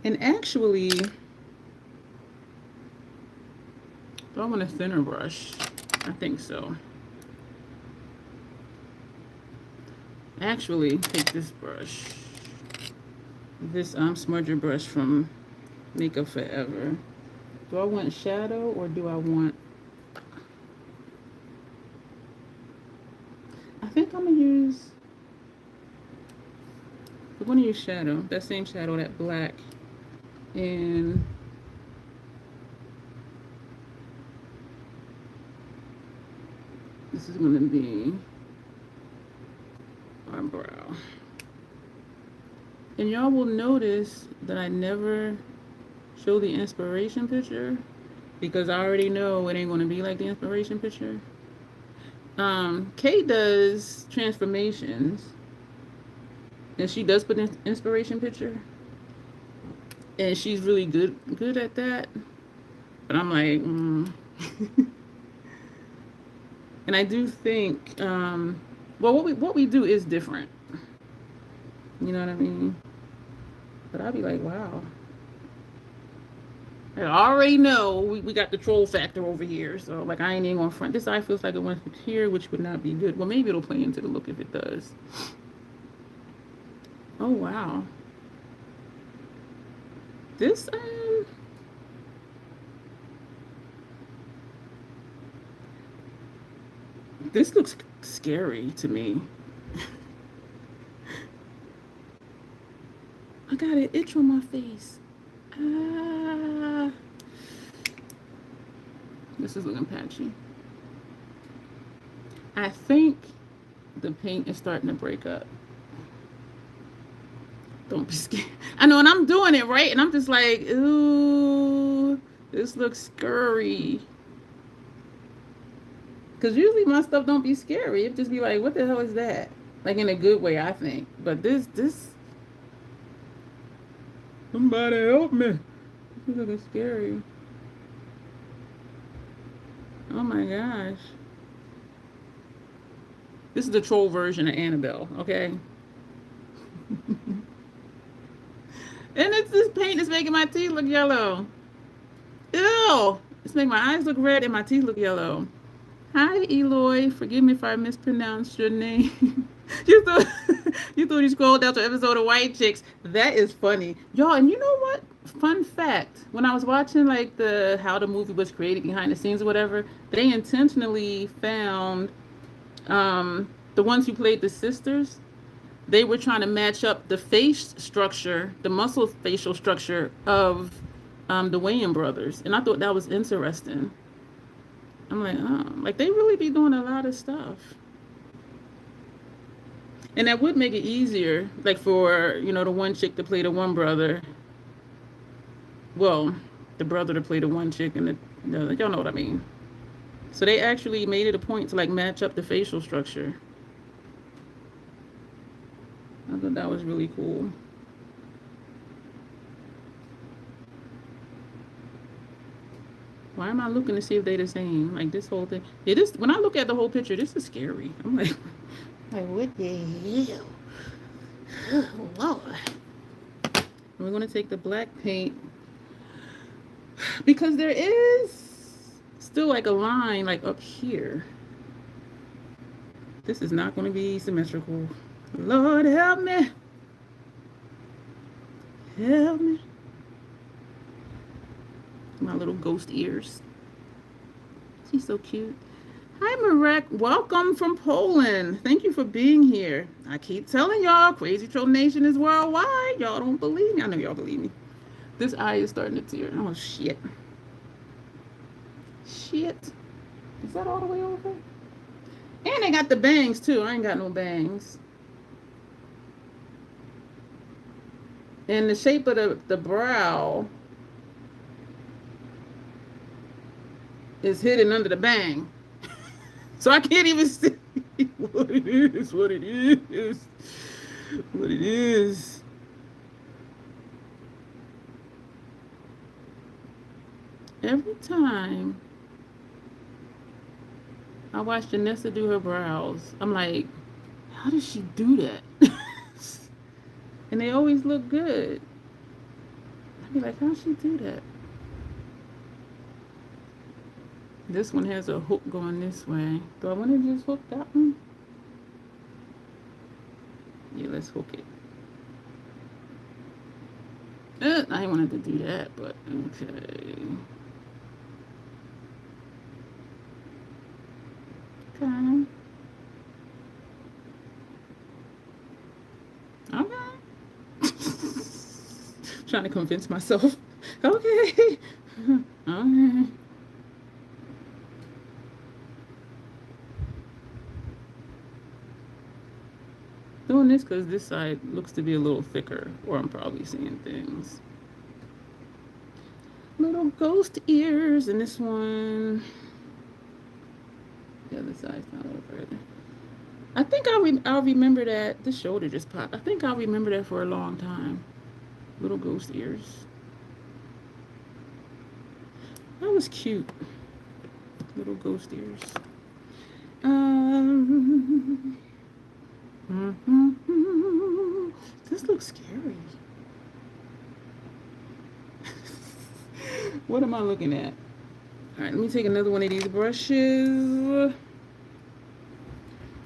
And actually, do I want a thinner brush? I think so. Actually, take this brush. This smudger brush from Makeup Forever. Do I want shadow or do I want... I think I'm going to use... I'm going to use shadow. That same shadow, that black. And this is going to be our brow. And y'all will notice that I never show the inspiration picture because I already know it ain't going to be like the inspiration picture. Kay does transformations and she does put an inspiration picture. And she's really good at that. But I'm like, And I do think, well, what we do is different. You know what I mean? But I'll be like, wow. I already know we got the troll factor over here. So, like, I ain't even on front. This eye feels like it went here, which would not be good. Well, maybe it'll play into the look if it does. Oh, wow. This this looks scary to me. I got an itch on my face. This is looking patchy. I think the paint is starting to break up. Don't be scared. I know, and I'm doing it, right? And I'm just like, ooh, this looks scary. Because usually my stuff don't be scary. It just be like, what the hell is that? Like in a good way, I think. But this, somebody help me. This is looking scary. Oh my gosh. This is the troll version of Annabelle, okay? And it's this paint that's making my teeth look yellow. Ew! It's making my eyes look red and my teeth look yellow. Hi, Eloy. Forgive me if I mispronounced your name. you thought you scrolled down to an episode of White Chicks. That is funny. Y'all, and you know what? Fun fact. When I was watching like how the movie was created behind the scenes or whatever, they intentionally found the ones who played the sisters. They were trying to match up the face structure, the muscle facial structure of the Wayans brothers. And I thought that was interesting. I'm like, oh, like they really be doing a lot of stuff. And that would make it easier, like for, you know, the one chick to play the one brother. Well, the brother to play the one chick and y'all know what I mean. So they actually made it a point to like match up the facial structure. I thought that was really cool. Why am I looking to see if they're the same? Like this whole thing. When I look at the whole picture, this is scary. I'm like, Like, what the hell? Oh, Lord. We're going to take the black paint because there is still like a line like up here. This is not going to be symmetrical. Lord, help me. Help me. My little ghost ears. She's so cute. Hi, Marek. Welcome from Poland. Thank you for being here. I keep telling y'all, Crazy Troll Nation is worldwide. Y'all don't believe me. I know y'all believe me. This eye is starting to tear. Oh, shit. Shit. Is that all the way over? And they got the bangs, too. I ain't got no bangs. And the shape of the brow is hidden under the bang. So I can't even see what it is, what it is, what it is. Every time I watch Janessa do her brows, I'm like, how does she do that? And they always look good. I'd be like, how'd she do that? This one has a hook going this way. Do I want to just hook that one? Yeah, let's hook it. I ain't wanted to do that, but okay. Okay. Okay. Trying to convince myself. Okay. Okay. Doing this because this side looks to be a little thicker, or I'm probably seeing things. Little ghost ears, and this one, the other side's not a little further. I think I'll remember that. This shoulder just popped. I think I'll remember that for a long time. Little ghost ears. That was cute. Little ghost ears. This looks scary. What am I looking at? All right, let me take another one of these brushes.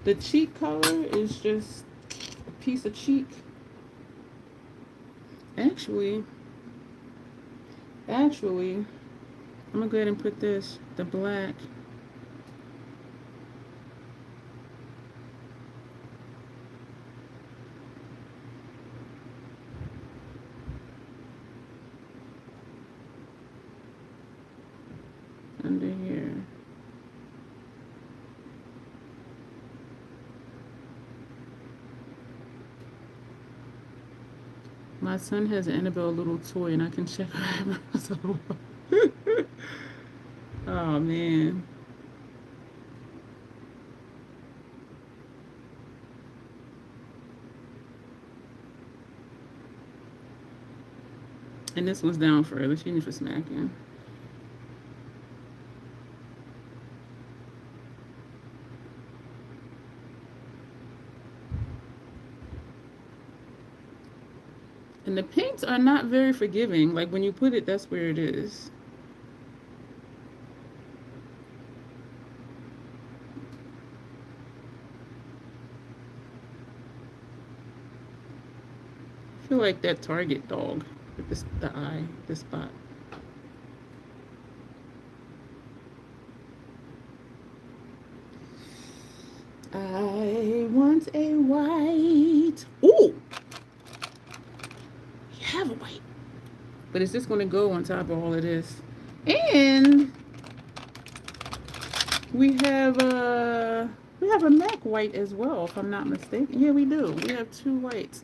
The cheek color is just a piece of cheek. Actually, I'm gonna go ahead and put this, the black. Under here. My son has an Annabelle little toy and I can check her eyebrows. Oh man. And this one's down further. She needs for smacking. And the paints are not very forgiving. Like when you put it, that's where it is. I feel like that Target dog with this, the eye, this spot. I want a white. Ooh! You have a white. But is this going to go on top of all of this? And we have a MAC white as well, if I'm not mistaken. Yeah, we do. We have two whites.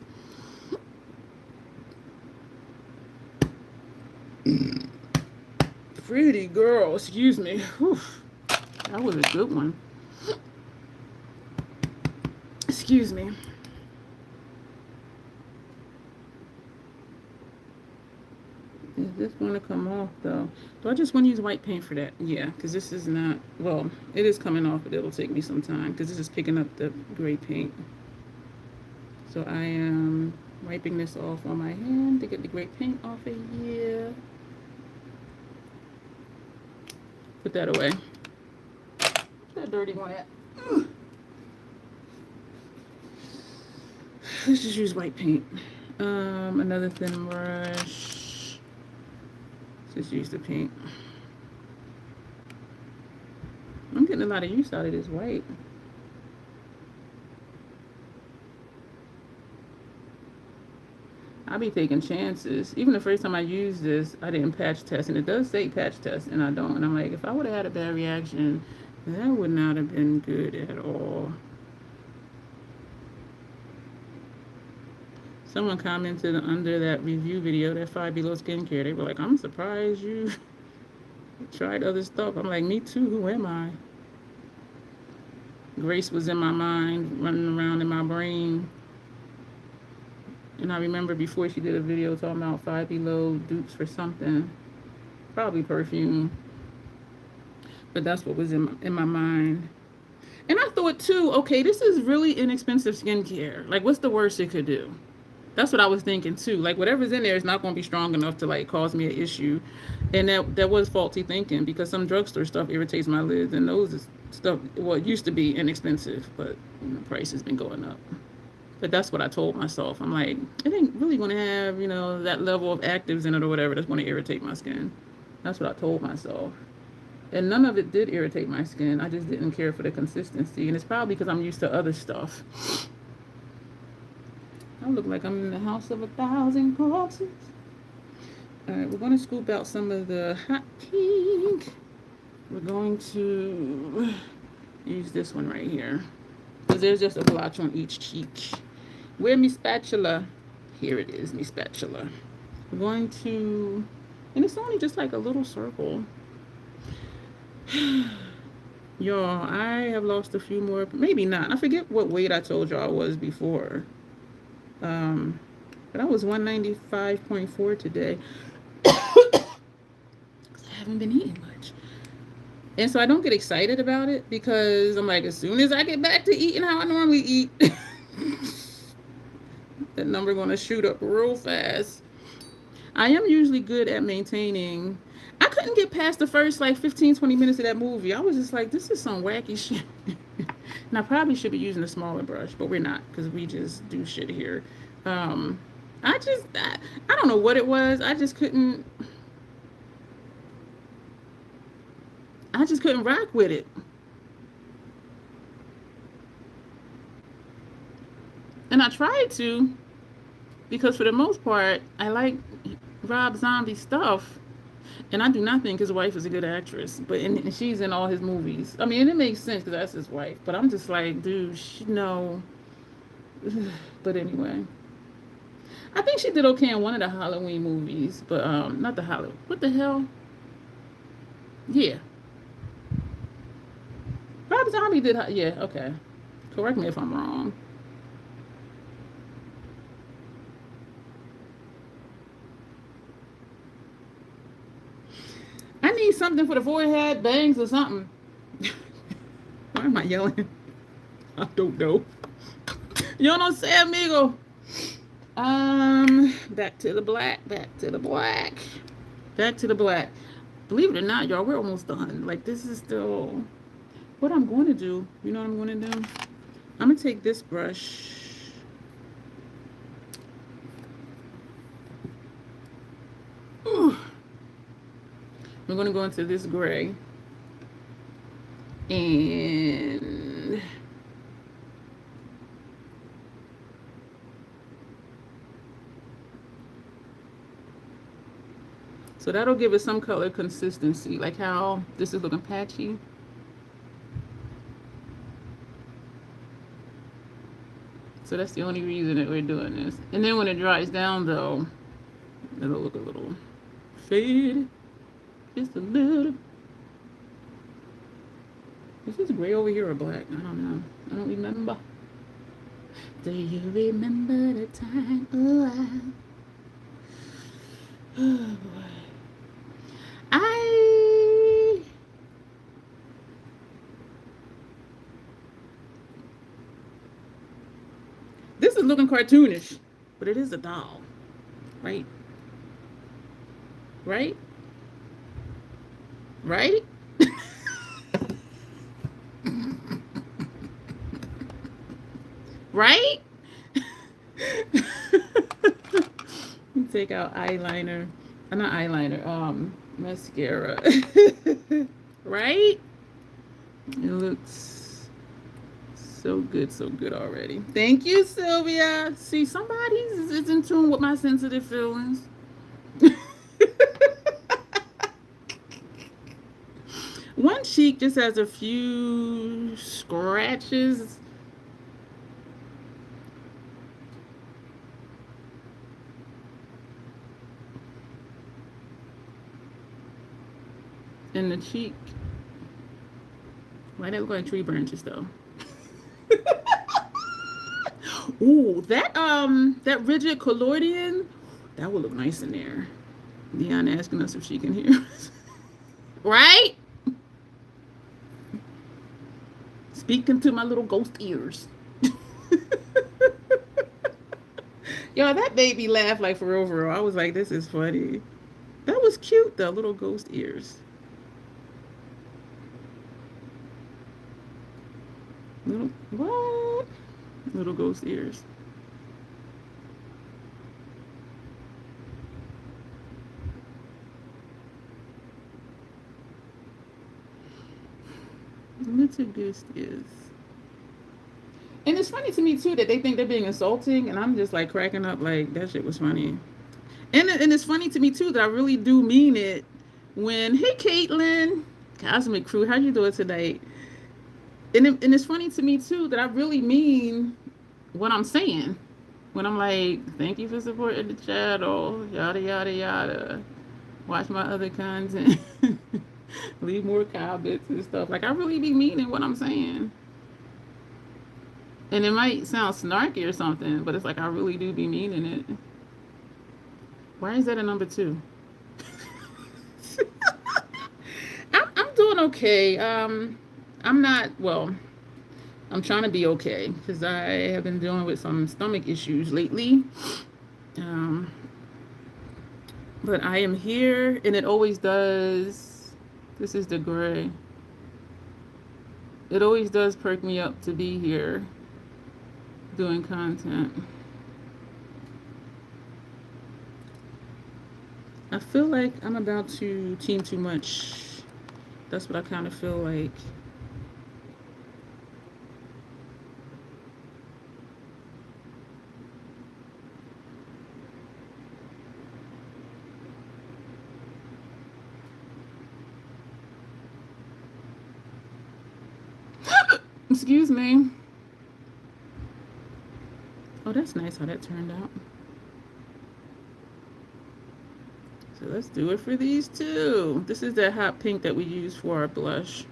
Pretty girl, excuse me. Whew. That was a good one. Excuse me. Is this going to come off though? Do I just want to use white paint for that? Yeah, because this is not, well, it is coming off, but it'll take me some time because this is picking up the gray paint. So I am wiping this off on my hand to get the gray paint off of here. Put that away. That dirty one at. Let's just use white paint. Another thin brush. Just use the paint. I'm getting a lot of use out of this white. I'll be taking chances. Even the first time I used this, I didn't patch test, and it does say patch test, and I don't. And I'm like, if I would have had a bad reaction, that would not have been good at all. Someone commented under that review video, that 5 Below skincare. They were like, I'm surprised you tried other stuff. I'm like, me too. Who am I? Grace was in my mind, running around in my brain. And I remember before she did a video talking about 5 Below dupes for something. Probably perfume. But that's what was in my mind. And I thought too, okay, this is really inexpensive skincare. Like, what's the worst it could do? That's what I was thinking too. Like, whatever's in there is not going to be strong enough to like cause me an issue. And that was faulty thinking, because some drugstore stuff irritates my lids, and those is stuff, well, it used to be inexpensive, but the price has been going up. But that's what I told myself. I'm like, it ain't really going to have, that level of actives in it or whatever that's going to irritate my skin. That's what I told myself. And none of it did irritate my skin. I just didn't care for the consistency. And it's probably because I'm used to other stuff. I look like I'm in the house of 1,000 corpses. All right, we're going to scoop out some of the hot pink. We're going to use this one right here, because there's just a blotch on each cheek. Where me spatula? Here it is, me spatula. We're going to, and it's only just like a little circle. Y'all, I have lost a few more, maybe not. I forget what weight I told y'all I was before. But I was 195.4 today. I haven't been eating much. And so I don't get excited about it, because I'm like, as soon as I get back to eating how I normally eat, that number gonna shoot up real fast. I am usually good at maintaining. I couldn't get past the first like 15-20 minutes of that movie. I was just like, this is some wacky shit. And I probably should be using a smaller brush, but we're not, because we just do shit here. I don't know what it was. I just couldn't rock with it. And I tried to, because for the most part, I like Rob Zombie stuff. And I do not think his wife is a good actress, but and she's in all his movies. I mean, and it makes sense because that's his wife. But I'm just like, dude, no. But anyway, I think she did okay in one of the Halloween movies, but not the Halloween. What the hell? Yeah, Rob Zombie did. Yeah, okay. Correct me if I'm wrong. I need something for the forehead, bangs or something. Why am I yelling? I don't know. You know what I'm saying, amigo? Back to the black, back to the black, back to the black. Believe it or not, y'all, we're almost done. Like, this is still what I'm going to do. You know what I'm going to do? I'm going to take this brush. Ooh. We're going to go into this gray. And so that'll give us some color consistency, like how this is looking patchy. So that's the only reason that we're doing this. And then when it dries down, though, it'll look a little faded. Just a little. Is this gray over here or black? I don't know. I don't remember. Do you remember the time? Oh, Oh boy. I This is looking cartoonish, but it is a doll, right? Right? Right? Right? Take out eyeliner. Not eyeliner. Mascara. Right? It looks so good already. Thank you, Sylvia. See, somebody is in tune with my sensitive feelings. One cheek just has a few scratches. In the cheek. Why they look like tree branches though? Ooh, that rigid collodion, that would look nice in there. Dion asking us if she can hear us. Right? Speaking to my little ghost ears. Yo, that made me laugh like for real. I was like, this is funny. That was cute though, little ghost ears. Little what? Little ghost ears. Little ghost ears. And it's funny to me too that they think they're being insulting, and I'm just like cracking up like that shit was funny. And it's funny to me too that I really do mean it when, hey Caitlin, Cosmic Crew, how you doing tonight? And it's funny to me too that I really mean what I'm saying when I'm like, thank you for supporting the channel, yada yada yada. Watch my other content, leave more comments and stuff. Like I really be meaning what I'm saying. And it might sound snarky or something, but it's like I really do be meaning it. Why is that a number 2? I'm doing okay. I'm not, well, I'm trying to be okay because I have been dealing with some stomach issues lately. But I am here, and it always does. This is the gray. It always does perk me up to be here doing content. I feel like I'm about to team too much. That's what I kind of feel like. Excuse me. Oh, that's nice how that turned out. So let's do it for these two. This is that hot pink that we use for our blush.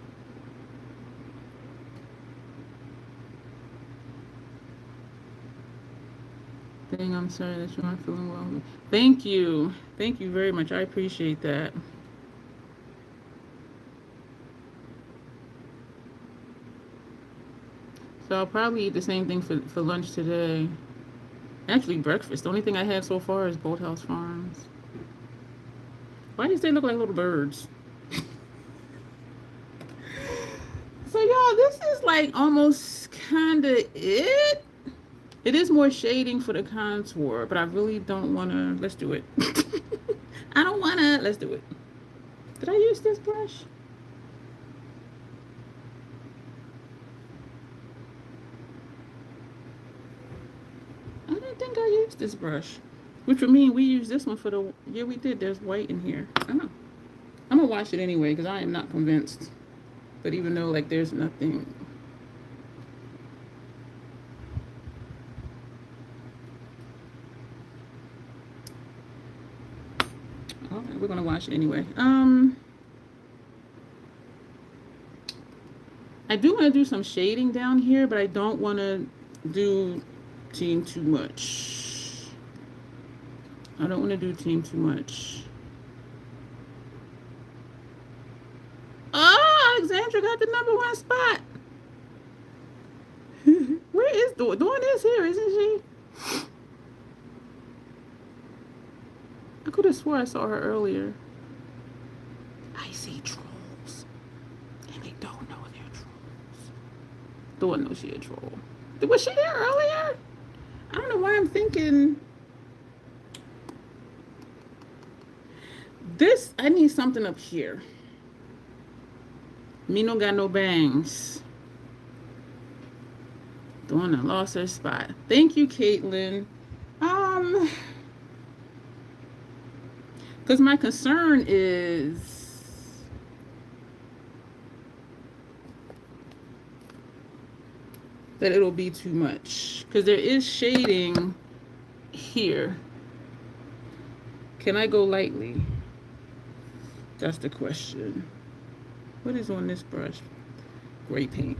Dang, I'm sorry that you aren't feeling well. Thank you. Thank you very much. I appreciate that. So I'll probably eat the same thing for lunch today. Actually, breakfast. The only thing I had so far is Boathouse Farms. Why do they look like little birds? So y'all, this is like almost kind of it. It is more shading for the contour, but I really don't want to. Let's do it. I don't want to. Let's do it. Did I use this brush? I don't think I used this brush. Which would mean we used this one for the... Yeah, we did. There's white in here. I know. I'm going to wash it anyway because I am not convinced. But even though, like, there's nothing... All right, we're going to wash it anyway. I do want to do some shading down here, but I don't want to do team too much. I don't want to do team too much. Oh, Alexandra got the #1 spot. Where is Dawn? Dawn is here, isn't she? I could have swore I saw her earlier. I see trolls. And they don't know they're trolls. Dawn knows she a troll. Was she here earlier? I don't know why I'm thinking... This, I need something up here. Me no got no bangs. Dawn done lost her spot. Thank you, Caitlin. Because my concern is that it'll be too much. Because there is shading here. Can I go lightly? That's the question. What is on this brush? Gray paint.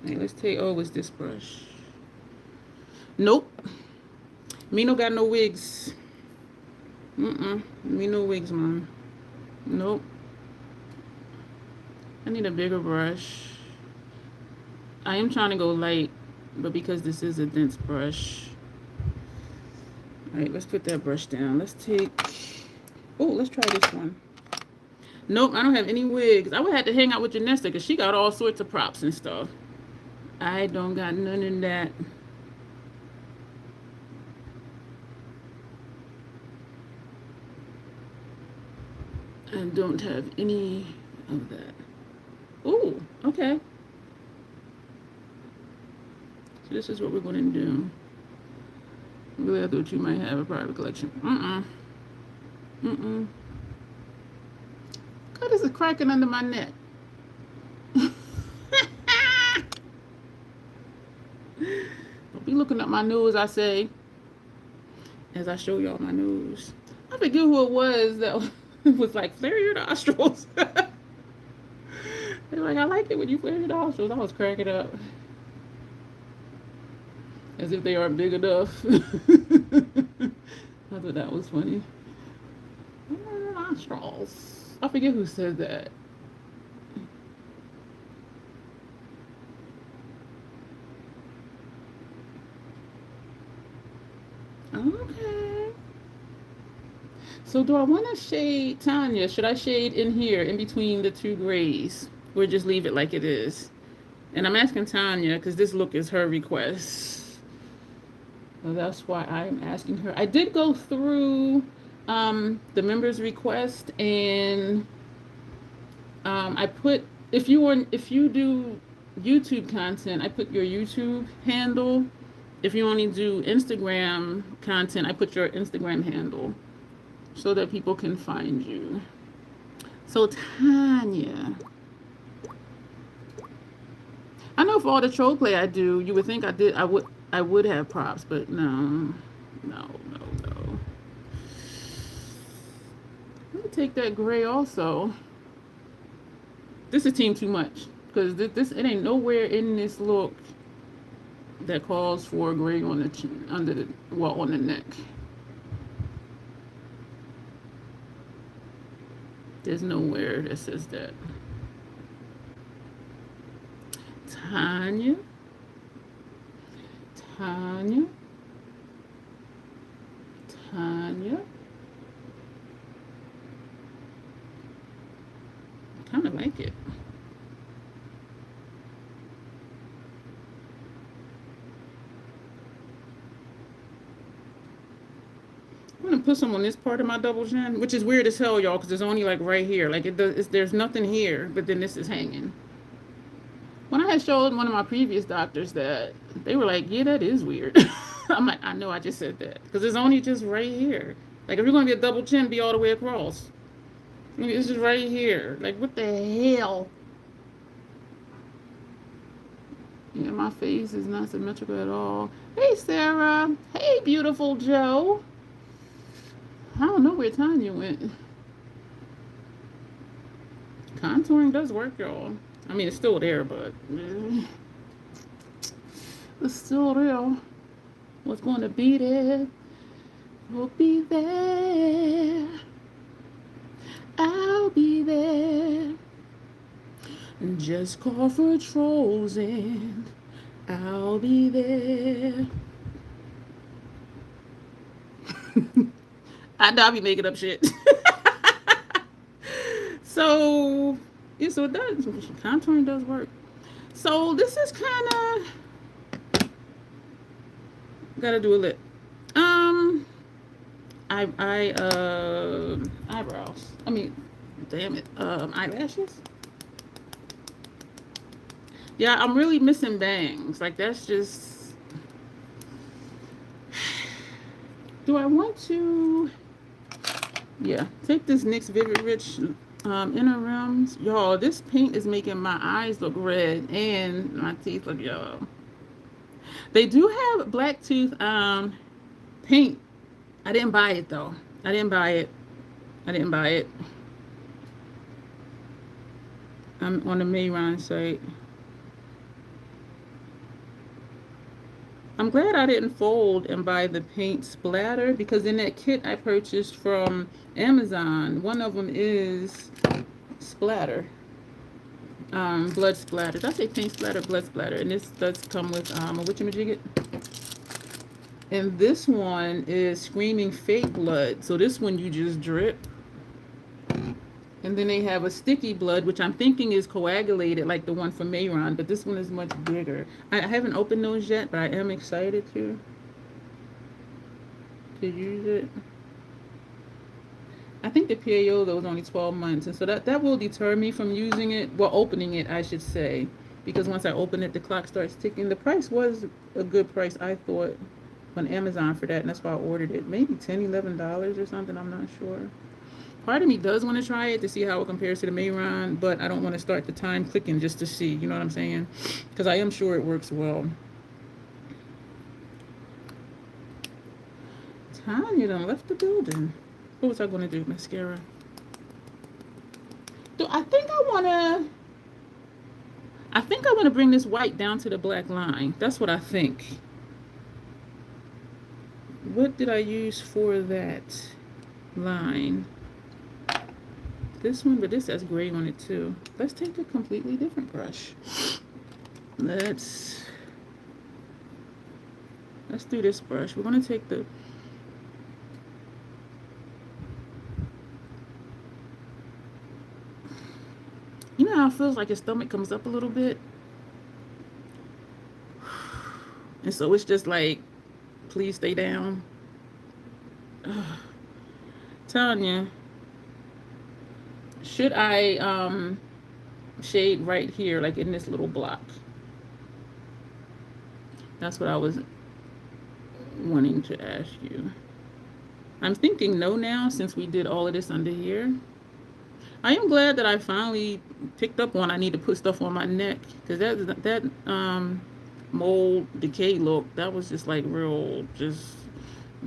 Hey, let's take, oh, it's this brush. Nope. Me no got no wigs. Me no wigs, man. Nope. I need a bigger brush. I am trying to go light, but because this is a dense brush. All right, let's put that brush down. Let's take, oh, let's try this one. Nope, I don't have any wigs. I would have to hang out with Janessa because she got all sorts of props and stuff. I don't got none of that. I don't have any of that. Ooh, okay. So this is what we're going to do. Really, I thought you might have a private collection. God, this is cracking under my neck. Don't be looking at my nose, I say, as I show y'all my nose. I forget who it was that was like, flare your nostrils. They're like, I like it when you flare your nostrils. I was cracking up. As if they aren't big enough. I thought that was funny. Nostrils. I forget who said that. Okay. So do I want to shade Tanya? Should I shade in here, in between the two grays? Or just leave it like it is? And I'm asking Tanya because this look is her request. So that's why I'm asking her. I did go through the members request, and I put, if you do YouTube content, I put your YouTube handle. If you only do Instagram content, I put your Instagram handle so that people can find you. So Tanya, I know for all the troll play I do, you would think I would have props, but no. Let me take that gray also. This is team too much because this it ain't nowhere in this look that calls for gray on the chin, under the, well, on the neck. There's nowhere that says that. Tanya. I kind of like it. I'm gonna put some on this part of my double chin, which is weird as hell, y'all, because it's only like right here. Like there's nothing here, but then this is hanging. When I had showed one of my previous doctors that, they were like, yeah, that is weird. I'm like, I know, I just said that. Because it's only just right here. Like, if you're going to be a double chin, be all the way across. I mean, it's just right here. Like, what the hell? Yeah, my face is not symmetrical at all. Hey, Sarah. Hey, beautiful Joe. I don't know where Tanya went. Contouring does work, y'all. I mean, it's still there, but it's still there. What's going to be there? We'll be there. I'll be there. Just call for trolls and I'll be there. I know I be making up shit. So, yeah, so it does. Contouring does work. So this is kind of gotta do a lip. Eyebrows. I mean, damn it. Eyelashes. Yeah, I'm really missing bangs. Like that's just. Do I want to? Yeah, take this NYX Vivid Rich inner rims. Y'all, this paint is making my eyes look red and my teeth look yellow. They do have black tooth paint. I didn't buy it though. I didn't buy it. I'm on the Mayron site. I'm glad I didn't fold and buy the paint splatter because in that kit I purchased from Amazon, one of them is splatter. Blood splatter. Did I say paint splatter? Blood splatter. And this does come with a witchamajigget. And this one is Screaming Fake Blood. So this one you just drip. And then they have a sticky blood, which I'm thinking is coagulated like the one from Mayron, but this one is much bigger. I haven't opened those yet, but I am excited to use it. I think the PAO though is only 12 months, and so that will deter me from using it, well, opening it, I should say, because once I open it, the clock starts ticking. The price was a good price, I thought, on Amazon for that, and that's why I ordered it. Maybe $10, $11 or something, I'm not sure. Part of me does want to try it to see how it compares to the Mayron, but I don't want to start the time clicking just to see, you know what I'm saying? Because I am sure it works well. Tanya done left the building. What was I going to do? Mascara. I think I want to bring this white down to the black line. That's what I think. What did I use for that line? This one, but this has gray on it too. Let's take a completely different brush. Let's do this brush. We're going to take the you know how it feels like your stomach comes up a little bit? And so it's just like, please stay down. Tanya, should I shade right here, like in this little block? That's what I was wanting to ask you. I'm thinking no now, since we did all of this under here. I am glad that I finally picked up one. I need to put stuff on my neck, because that mold decay look, that was just like real, just,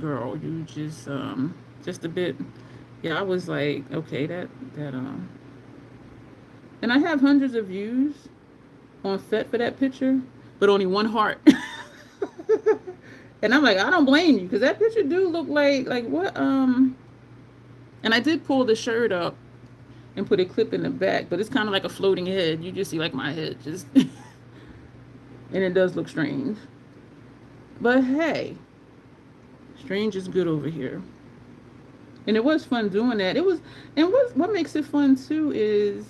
girl, you just a bit. Yeah, I was like, okay, that and I have hundreds of views on FET for that picture, but only one heart. And I'm like, I don't blame you, because that picture do look like what, and I did pull the shirt up and put a clip in the back, but it's kind of like a floating head. You just see like my head just, and it does look strange. But hey, strange is good over here. And it was fun doing that. It was, and what makes it fun too is,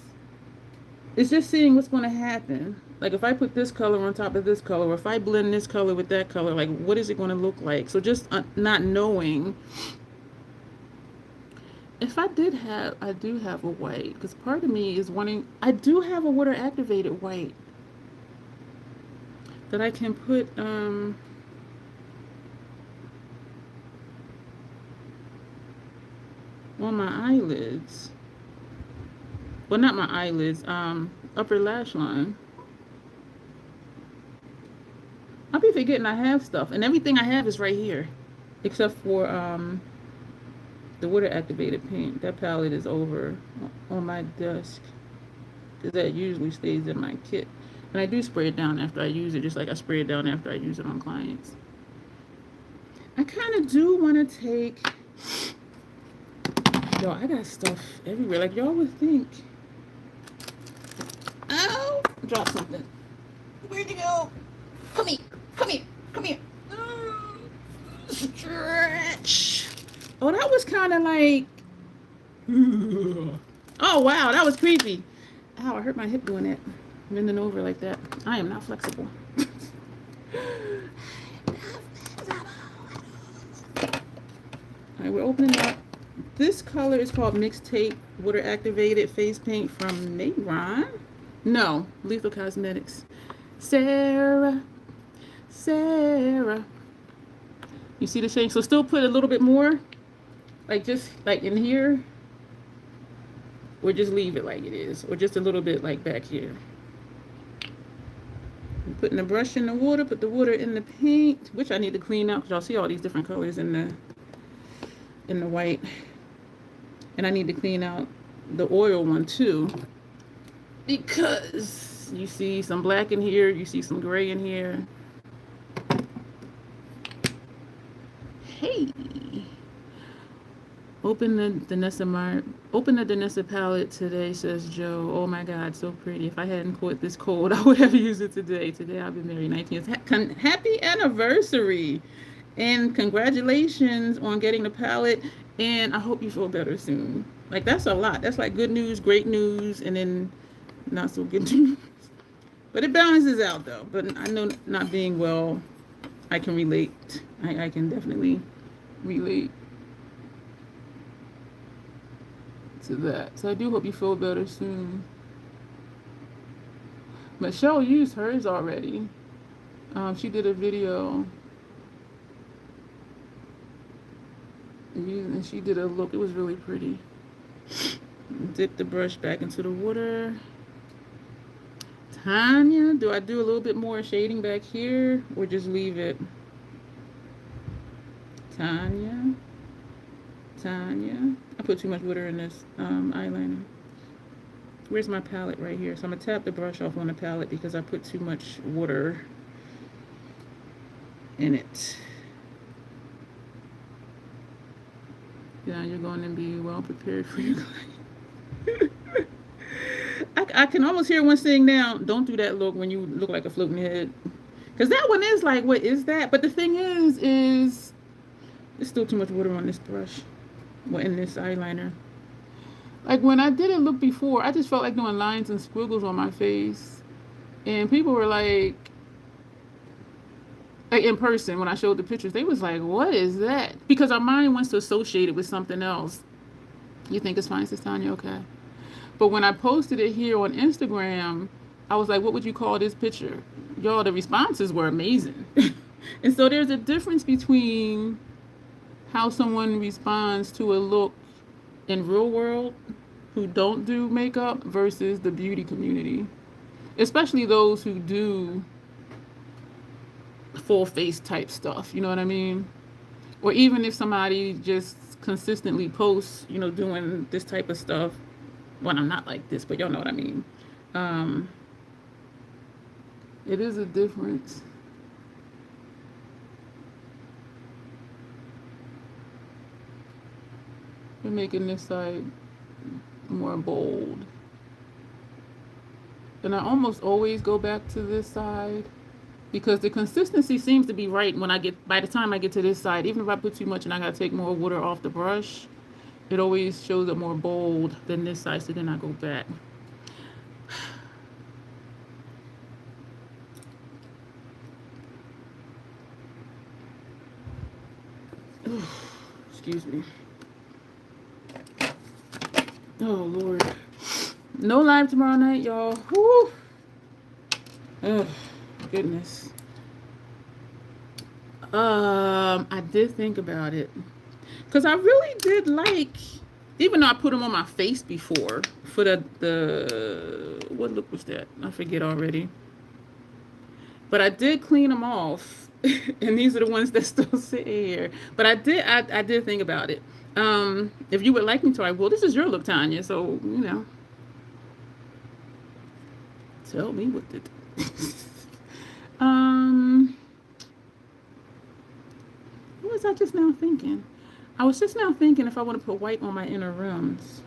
it's just seeing what's going to happen. Like if I put this color on top of this color, or if I blend this color with that color, like what is it going to look like? So just not knowing. If I do have a white, because part of me is wanting, I do have a water activated white that I can put on my eyelids. Well, not my eyelids, upper lash line. I'll be forgetting I have stuff, and everything I have is right here, except for the water activated paint. That palette is over on my desk, because that usually stays in my kit, and I do spray it down after I use it, just like I spray it down after I use it on clients. I kind of do want to take, yo, I got stuff everywhere. Like y'all would think. Oh, drop something. Where'd you go? Come here, come here, come here. Stretch. Oh, that was kind of like, oh wow, that was creepy. Ow, I hurt my hip doing that. Bending over like that. I am not flexible. Alright, we're opening up. This color is called Mixtape Water Activated Face Paint from Nayron. No, Lethal Cosmetics. Sarah. You see the shade? So still put a little bit more. Like just like in here. Or just leave it like it is. Or just a little bit like back here. I'm putting the brush in the water. Put the water in the paint. Which I need to clean out because y'all see all these different colors in the white. And I need to clean out the oil one too. Because you see some black in here. You see some gray in here. Hey. Open the Danessa palette today, says Joe. Oh my God, so pretty. If I hadn't caught this cold, I would have used it today. Today I've been married 19 years. Happy anniversary. And congratulations on getting the palette. And I hope you feel better soon. Like that's a lot. That's like good news, great news, and then not so good news. But it balances out though. But I know not being well, I can relate. I can definitely relate to that. So I do hope you feel better soon. Michelle used hers already. She did a video. And she did a look. It was really pretty. Dip the brush back into the water. Tanya, do I do a little bit more shading back here or just leave it? Tanya. I put too much water in this eyeliner. Where's my palette? Right here. So I'm going to tap the brush off on the palette because I put too much water in it. Yeah, you're going to be well prepared for your client. I can almost hear one saying now, don't do that look when you look like a floating head. Because that one is like, what is that? But the thing is there's still too much water on this brush. Well, in this eyeliner. Like when I did a look before, I just felt like doing lines and squiggles on my face. And people were like in person, when I showed the pictures, they was like, what is that? Because our mind wants to associate it with something else. You think it's fine, Sis Tanya? Okay. But when I posted it here on Instagram, I was like, what would you call this picture? Y'all, the responses were amazing. And so there's a difference between how someone responds to a look in real world who don't do makeup versus the beauty community. Especially those who do full face type stuff, you know what I mean? Or even if somebody just consistently posts, you know, doing this type of stuff. Well, I'm not like this, but y'all know what I mean. It is a difference. We're making this side more bold. And I almost always go back to this side because the consistency seems to be right by the time I get to this side. Even if I put too much and I gotta take more water off the brush, it always shows up more bold than this side, so then I go back. Excuse me. Oh, Lord. No live tomorrow night, y'all. Woo. Oh, goodness. I did think about it. Because I really did like, even though I put them on my face before, for the what look was that? I forget already. But I did clean them off. And these are the ones that still sit here. But I did think about it. If you would like me to, I will. This is your look, Tanya. So, you know. Tell me what to do. What was I just now thinking? I was just now thinking if I want to put white on my inner rims.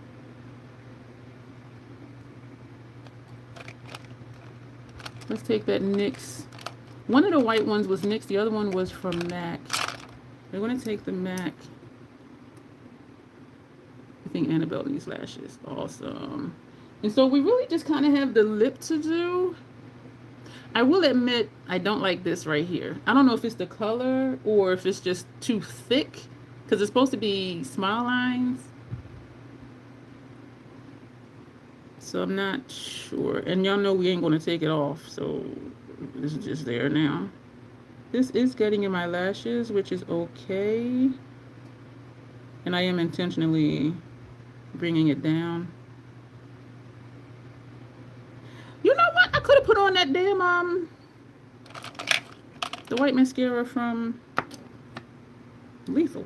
Let's take that NYX. One of the white ones was NYX. The other one was from MAC. We're going to take the MAC. I think Annabelle needs lashes. Awesome. And so we really just kind of have the lip to do. I will admit, I don't like this right here. I don't know if it's the color or if it's just too thick, because it's supposed to be smile lines. So I'm not sure. And y'all know we ain't going to take it off. So this is just there now. This is getting in my lashes, which is okay. And I am intentionally bringing it down. You know what? I could have put on that damn, the white mascara from Lethal.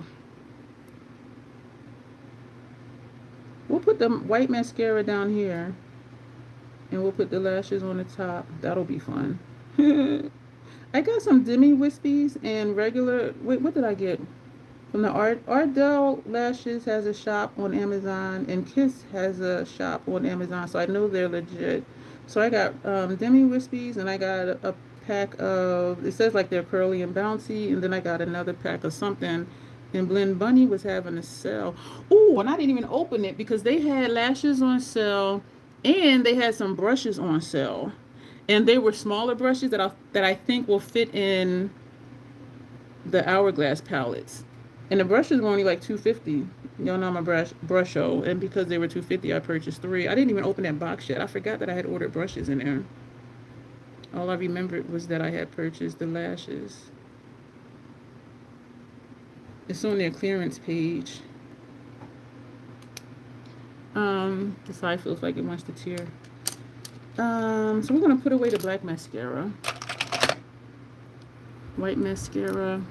We'll put the white mascara down here. And we'll put the lashes on the top. That'll be fun. I got some Demi Wispies and regular, wait, what did I get? From the Ardell Lashes has a shop on Amazon, and Kiss has a shop on Amazon, so I know they're legit. So I got Demi Wispies, and I got a pack of, it says like they're curly and bouncy, and then I got another pack of something, and Blend Bunny was having a sale. Ooh, and I didn't even open it because they had lashes on sale, and they had some brushes on sale. And they were smaller brushes that I think will fit in the Hourglass palettes. And the brushes were only like $2.50. Y'all know I'm a brush show. And because they were $2.50, I purchased 3. I didn't even open that box yet. I forgot that I had ordered brushes in there. All I remembered was that I had purchased the lashes. It's on their clearance page. The side feels like it wants to tear. So we're going to put away the black mascara. White mascara.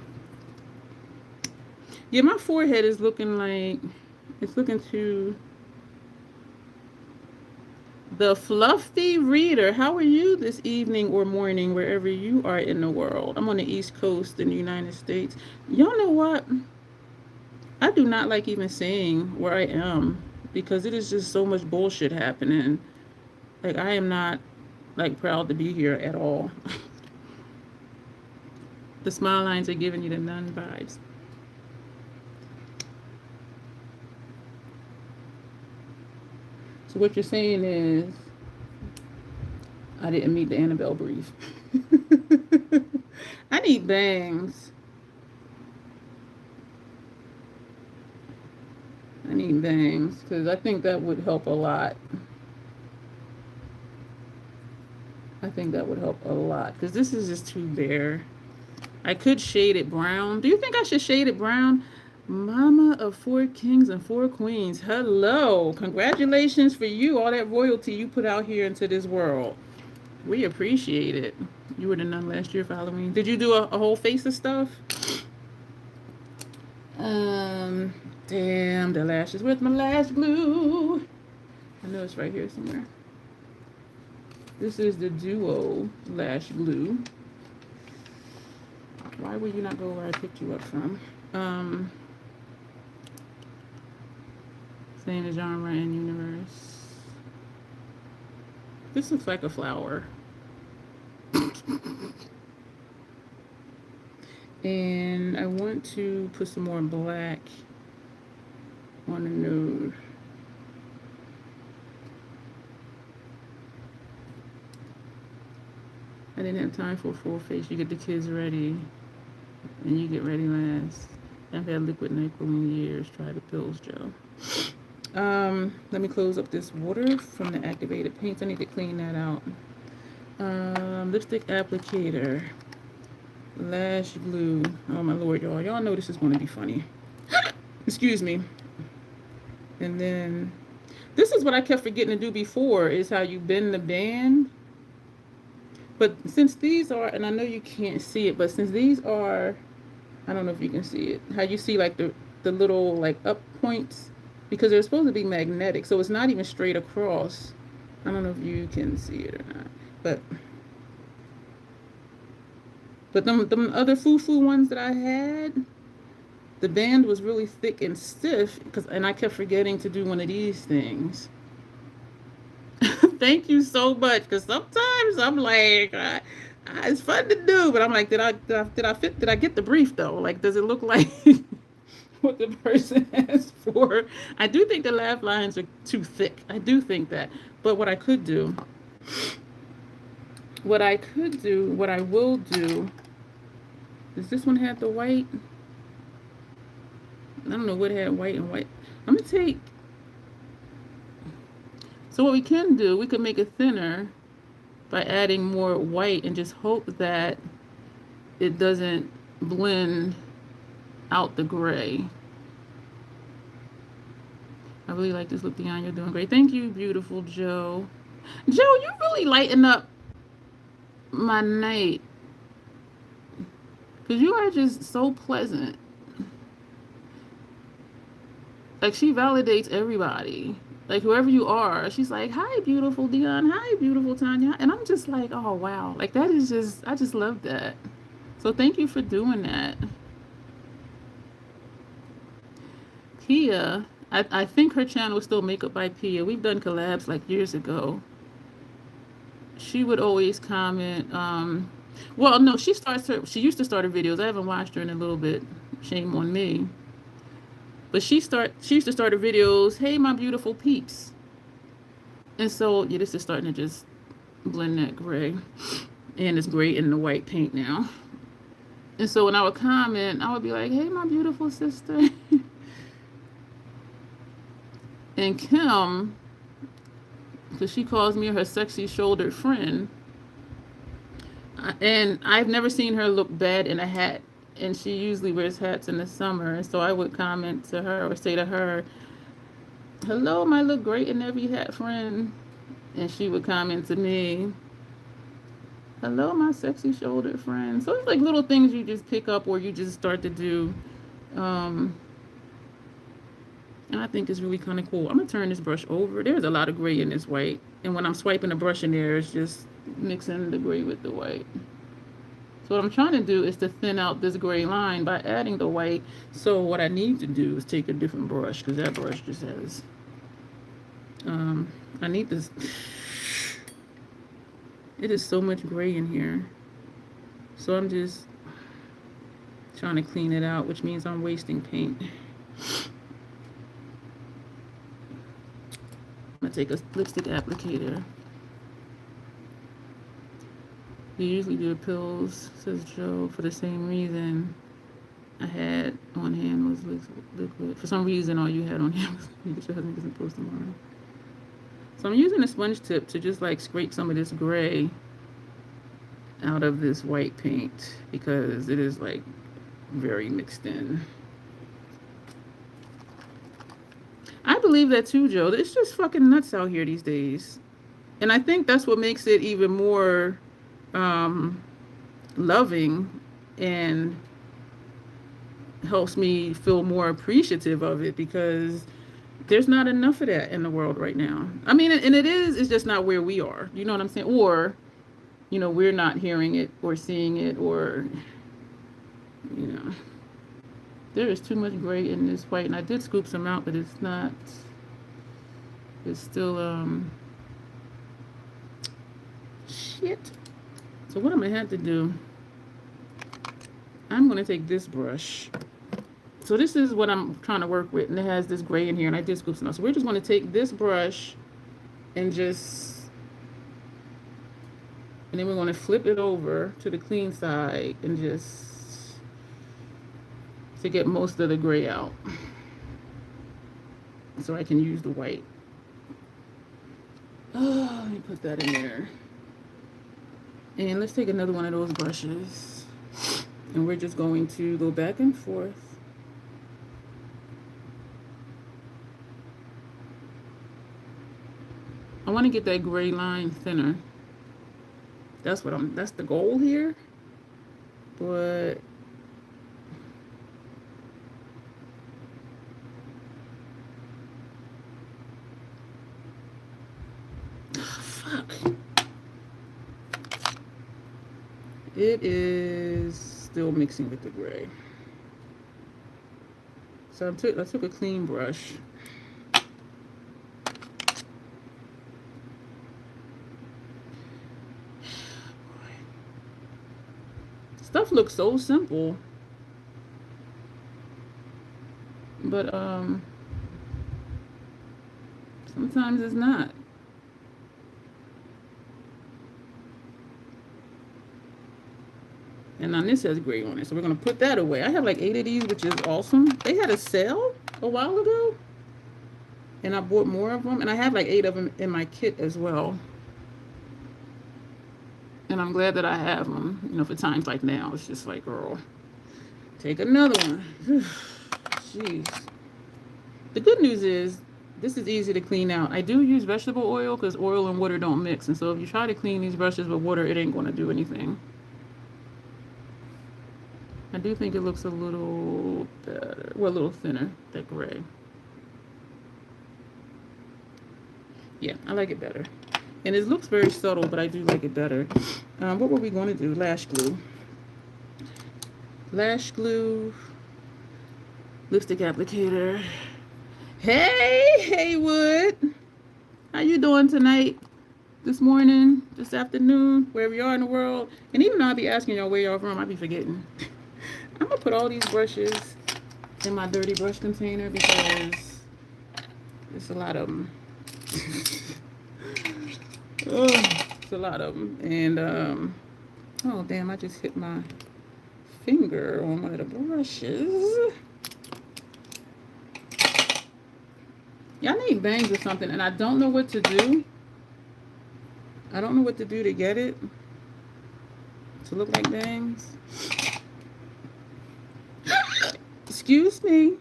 Yeah, my forehead is looking like, it's looking too. The Fluffy Reader, how are you this evening or morning, wherever you are in the world? I'm on the East Coast in the United States. Y'all know what? I do not like even saying where I am because it is just so much bullshit happening. Like, I am not, like, proud to be here at all. The smile lines are giving you the nun vibes. So what you're saying is, I didn't meet the Annabelle brief. I need bangs. I need bangs, because I think that would help a lot. I think that would help a lot because this is just too bare. I could shade it brown. Do you think I should shade it brown? Mama of 4 kings and 4 queens. Hello. Congratulations for you. All that royalty you put out here into this world. We appreciate it. You were the nun last year for Halloween. Did you do a whole face of stuff? Damn, the lashes. Where's my lash glue? I know it's right here somewhere. This is the Duo Lash Glue. Why would you not go where I picked you up from? Same genre and universe. This looks like a flower. And I want to put some more black on the nose. I didn't have time for a full face. You get the kids ready, and you get ready last. I've had liquid NyQuil in years. Try the pills, Joe. Let me close up this water from the activated paints. I need to clean that out. Lipstick applicator. Lash glue. Oh, my Lord, y'all. Y'all know this is going to be funny. Excuse me. And then, this is what I kept forgetting to do before, is how you bend the band. But since these are, and I know you can't see it, but since these are, I don't know if you can see it, how you see like the little like up points, because they're supposed to be magnetic, so it's not even straight across. I don't know if you can see it or not, but them other foo-foo ones that I had, the band was really thick and stiff, and I kept forgetting to do one of these things. Thank you so much, because sometimes I'm like, it's fun to do, but I'm like, did I get the brief though? Like, does it look like what the person asked for? I do think the laugh lines are too thick. I do think that. But what I will do, does this one have the white? I don't know what had white and white. I'm gonna take, so what we can do, we could make it thinner by adding more white and just hope that it doesn't blend out the gray. I really like this look, Dion. You're doing great. Thank you, beautiful Joe. Joe, you really lighten up my night, because you are just so pleasant. Like, she validates everybody. Like, whoever you are, she's like, hi, beautiful Dion. Hi, beautiful Tanya. And I'm just like, oh, wow. Like, that is just, I just love that. So thank you for doing that. Pia, I think her channel is still Makeup by Pia. We've done collabs like years ago. She would always comment, well, no, she used to start her videos. I haven't watched her in a little bit. Shame on me. But she used to start her videos, hey, my beautiful peeps. And so, yeah, this is starting to just blend that gray. And it's gray in the white paint now. And so when I would comment, I would be like, hey, my beautiful sister. And Kim, because she calls me her sexy shouldered friend. And I've never seen her look bad in a hat. And she usually wears hats in the summer. And so I would comment to her or say to her, hello, my look great in every hat friend. And she would comment to me, hello, my sexy shouldered friend. So it's like little things you just pick up or you just start to do. And I think it's really kind of cool. I'm going to turn this brush over. There's a lot of gray in this white. And when I'm swiping the brush in there, it's just mixing the gray with the white. So what I'm trying to do is to thin out this gray line by adding the white. So what I need to do is take a different brush, because that brush just has, I need this. It is so much gray in here. So I'm just trying to clean it out, which means I'm wasting paint. I'm gonna take a lipstick applicator. We usually do pills, says Joe, for the same reason. I had on hand was liquid. For some reason, all you had on hand was liquid. Your husband doesn't post tomorrow. So I'm using a sponge tip to just like scrape some of this gray out of this white paint, because it is like very mixed in. I believe that too, Joe. It's just fucking nuts out here these days. And I think that's what makes it even more loving and helps me feel more appreciative of it, because there's not enough of that in the world right now. I mean, and it's just not where we are. You know what I'm saying? Or, you know, we're not hearing it or seeing it, or, you know, there is too much gray in this white. And I did scoop some out, but it's not, it's still, shit. So what I'm gonna have to do, I'm gonna take this brush. So this is what I'm trying to work with, and it has this gray in here, and I did scoop some out. So we're just gonna take this brush and then we're gonna flip it over to the clean side and just to get most of the gray out, so I can use the white. Oh, let me put that in there. And let's take another one of those brushes, and we're just going to go back and forth. I want to get that gray line thinner. That's the goal here. But fuck. It is still mixing with the gray. So I took a clean brush. Stuff looks so simple, but sometimes it's not. And now this has gray on it, so we're gonna put that away. I have like 8 of these, which is awesome. They had a sale a while ago, and I bought more of them, and I have like 8 of them in my kit as well. And I'm glad that I have them, you know, for times like now. It's just like, girl, take another one. Jeez. The good news is this is easy to clean out. I do use vegetable oil because oil and water don't mix, and so if you try to clean these brushes with water, it ain't going to do anything. I do think it looks a little better, well, a little thinner, that gray. Yeah, I like it better. And it looks very subtle, but I do like it better. What were we going to do? Lash glue. Lash glue. Lipstick applicator. Hey, Haywood. How you doing tonight? This morning? This afternoon? Wherever you are in the world? And even though I'll be asking y'all where y'all from, I'll be forgetting. I'm going to put all these brushes in my dirty brush container because there's a lot of them. Oh, it's a lot of them. And, oh, damn, I just hit my finger on one of the brushes. Yeah, I need bangs or something, and I don't know what to do. I don't know what to do to get it to look like bangs. Excuse me.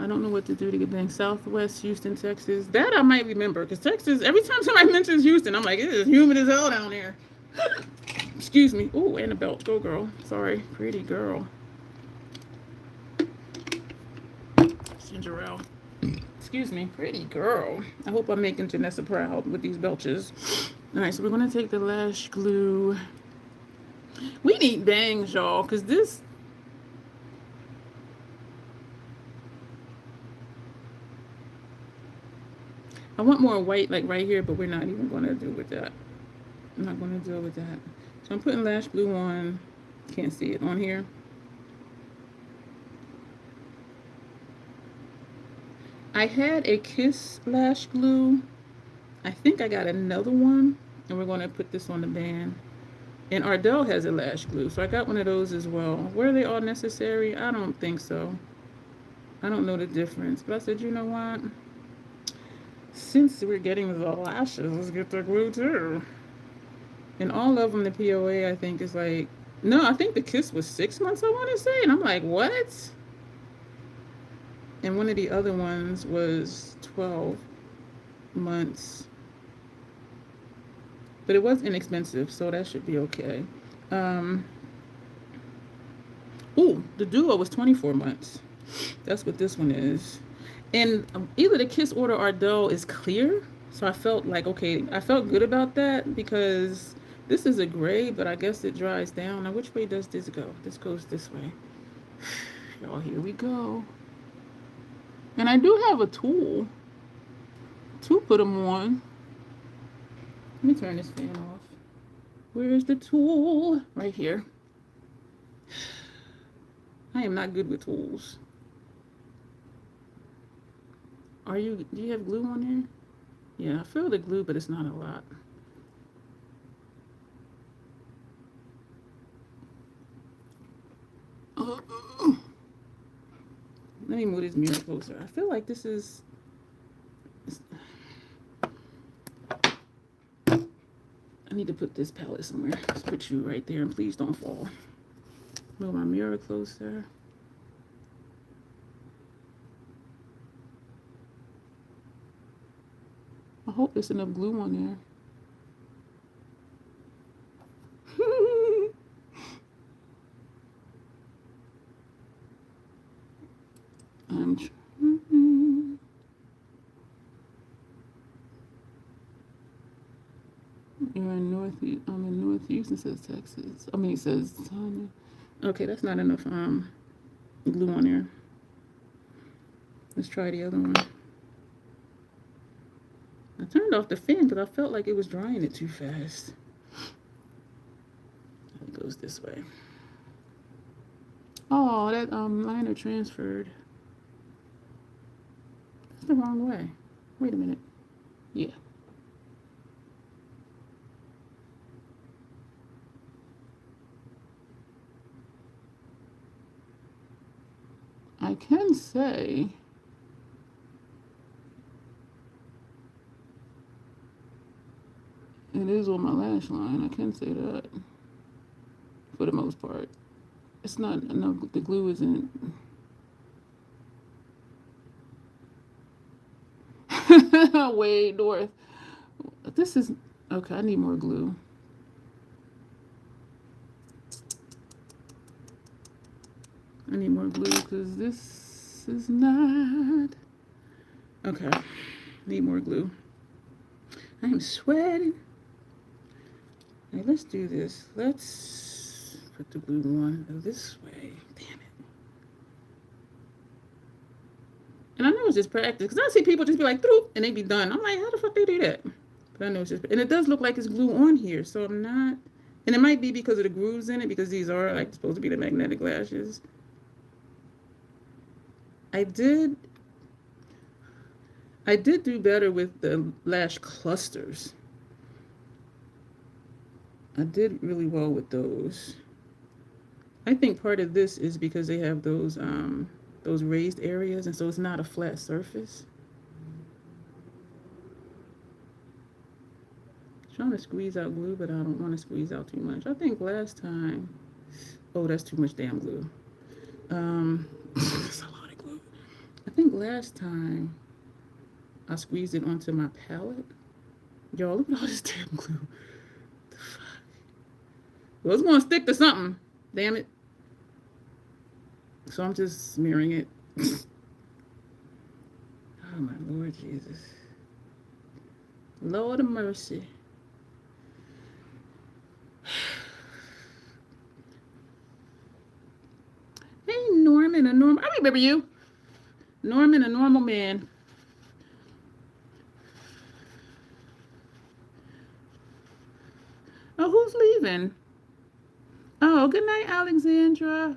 I don't know what to do to get bangs. Southwest Houston, Texas. That I might remember, because Texas, every time somebody mentions Houston, I'm like, it is humid as hell down there. Excuse me. Ooh, Annabelle. Go, girl. Sorry. Pretty girl. Cinderella. Excuse me. Pretty girl. I hope I'm making Janessa proud with these belches. All right, so we're going to take the lash glue. We need bangs, y'all, because this... I want more white, like right here, but we're not even going to do with that. I'm not going to deal with that. So I'm putting lash glue on. Can't see it on here. I had a Kiss lash glue. I think I got another one, and we're going to put this on the band. And Ardell has a lash glue, so I got one of those as well. Were they all necessary? I don't think so. I don't know the difference, but I said, you know what? Since we're getting the lashes, let's get the glue too. And all of them, the POA, I think, is like, no, I think the Kiss was 6 months, I want to say. And I'm like, what? And one of the other ones was 12 months. But it was inexpensive, so that should be okay. Ooh, the Duo was 24 months. That's what this one is. And either the Kiss or the Ardell is clear. So I felt like, okay, I felt good about that because this is a gray, but I guess it dries down. Now, which way does this go? This goes this way. Y'all, here we go. And I do have a tool to put them on. Let me turn this fan off. Where's the tool? Right here. I am not good with tools. Do you have glue on there? Yeah, I feel the glue, but it's not a lot. Let me move this mirror closer. I feel like this is... I need to put this palette somewhere. Let's put you right there, and please don't fall. Move my mirror closer. I hope there's enough glue on there. I'm trying. You're in Northeast. I'm in Northeast. It says Texas. I mean, it says Tanya. Okay, that's not enough. glue on there. Let's try the other one. I turned off the fan because I felt like it was drying it too fast. It goes this way. Oh, that liner transferred. That's the wrong way. Wait a minute. Yeah. I can say it is on my lash line. I can say that for the most part. It's not, no, the glue isn't. Way north. This is, okay, I need more glue. I need more glue because this is not. Okay, need more glue. I am sweating. Hey, let's do this. Let's put the glue on this way. Damn it. And I know it's just practice because I see people just be like, "Throop," and they be done. I'm like, how the fuck they do that? But I know it's just, and it does look like it's glue on here, so I'm not. And it might be because of the grooves in it, because these are like supposed to be the magnetic lashes. I did do better with the lash clusters. I did really well with those. I think part of this is because they have those raised areas, and so it's not a flat surface. Trying to squeeze out glue, but I don't want to squeeze out too much. I think last time, oh, that's too much damn glue. That's a lot of glue. I think last time I squeezed it onto my palette. Y'all, look at all this damn glue. What the fuck? Well, it's gonna stick to something. Damn it. So I'm just smearing it. Oh my Lord Jesus. Lord of mercy. Hey, Norman, I remember you. Norman, a normal man. Oh, who's leaving? Oh, good night, Alexandra.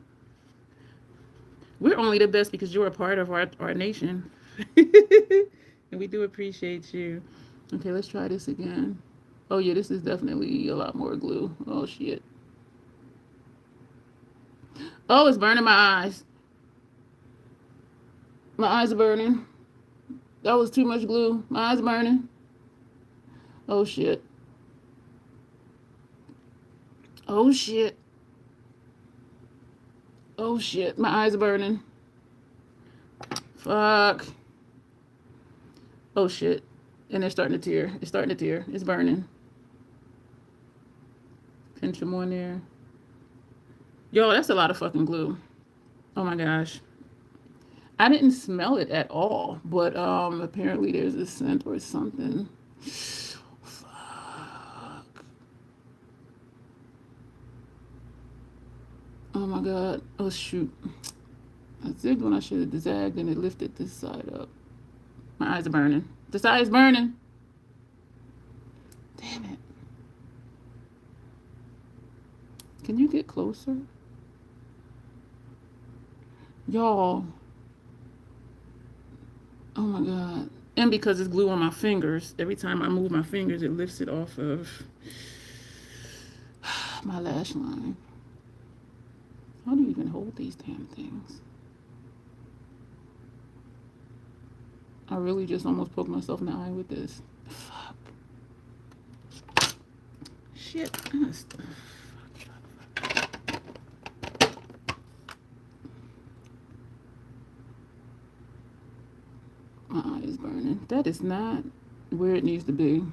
We're only the best because you're a part of our nation. And we do appreciate you. Okay, let's try this again. Oh, yeah, this is definitely a lot more glue. Oh, shit. Oh, it's burning my eyes. My eyes are burning. That was too much glue. My eyes are burning. Oh, shit. Oh, shit. Oh, shit. My eyes are burning. Fuck. Oh, shit. And they're starting to tear. It's starting to tear. It's burning. Pinch them on there. Yo, that's a lot of fucking glue. Oh, my gosh. I didn't smell it at all, but apparently there's a scent or something. Fuck. Oh my God. Oh shoot. I zigged when I should have zagged and it lifted this side up. My eyes are burning. This eye is burning. Damn it. Can you get closer? Y'all. Oh my God. And because it's glue on my fingers, every time I move my fingers, it lifts it off of my lash line. How do you even hold these damn things? I really just almost poked myself in the eye with this. Fuck. Shit. My eye is burning. That is not where it needs to be.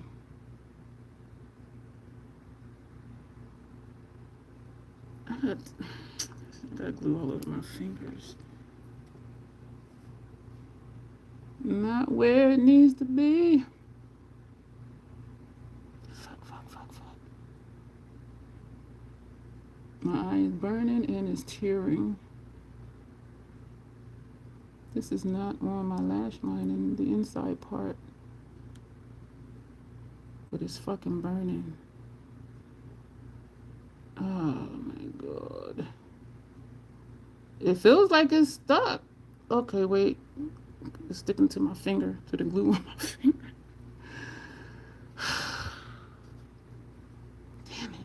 I got glue all over my fingers. Not where it needs to be. Fuck. My eye is burning and it's tearing. This is not on my lash line in the inside part. But it's fucking burning. Oh my god. It feels like it's stuck. Okay, wait. It's sticking to my finger, to the glue on my finger. Damn it.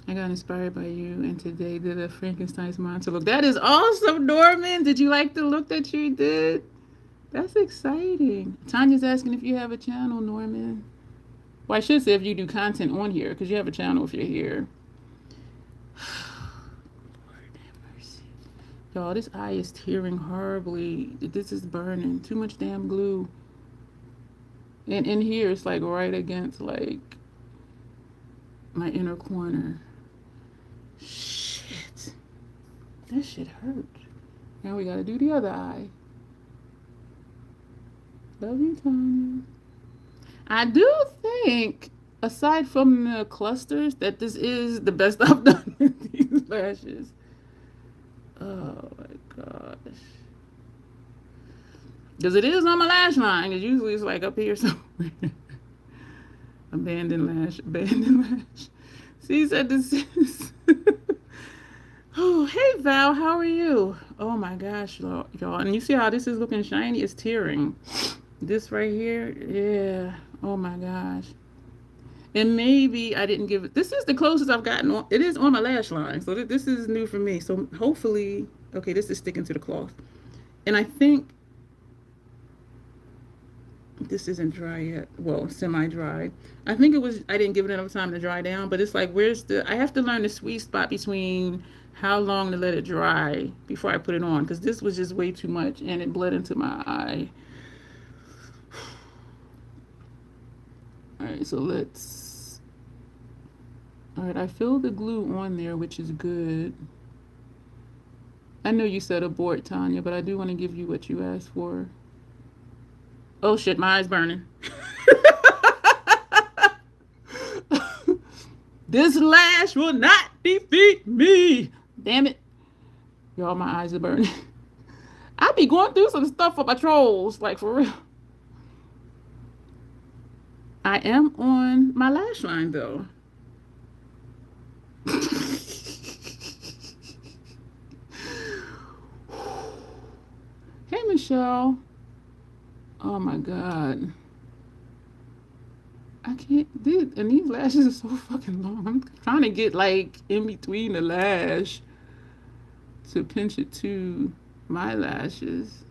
I got inspired by you and today did a Frankenstein's monster look. That is awesome, Norman. Did you like the look that you did? That's exciting. Tanya's asking if you have a channel, Norman. Well, I should say if you do content on here, because you have a channel if you're here. Lord have mercy. Y'all, this eye is tearing horribly. This is burning. Too much damn glue. And in here, it's like right against like my inner corner. Shit. That shit hurt. Now we gotta do the other eye. Love you, Tanya. I do think, aside from the clusters, that this is the best I've done with these lashes. Oh my gosh. Because it is on my lash line. Because usually it's like up here somewhere. Abandoned lash. Abandoned lash. See, said this is... Oh, hey, Val. How are you? Oh, my gosh, y'all. And you see how this is looking shiny? It's tearing. This right here, yeah. Oh, my gosh. And maybe I didn't give it... This is the closest I've gotten on... It is on my lash line. So this is new for me. So hopefully... Okay, this is sticking to the cloth. And I think... This isn't dry yet. Well, semi-dry. I think it was... I didn't give it enough time to dry down. But it's like, where's the... I have to learn the sweet spot between how long to let it dry before I put it on. Because this was just way too much. And it bled into my eye. Alright, so let's... Alright, I filled the glue on there, which is good. I know you said abort, Tanya, but I do want to give you what you asked for. Oh shit, my eye's burning. This lash will not defeat me. Damn it. Y'all, my eyes are burning. I be going through some stuff for my trolls, like for real. I am on my lash line though. Hey, Michelle. Oh my God. I can't, and these lashes are so fucking long. I'm trying to get like in between the lash to pinch it to my lashes.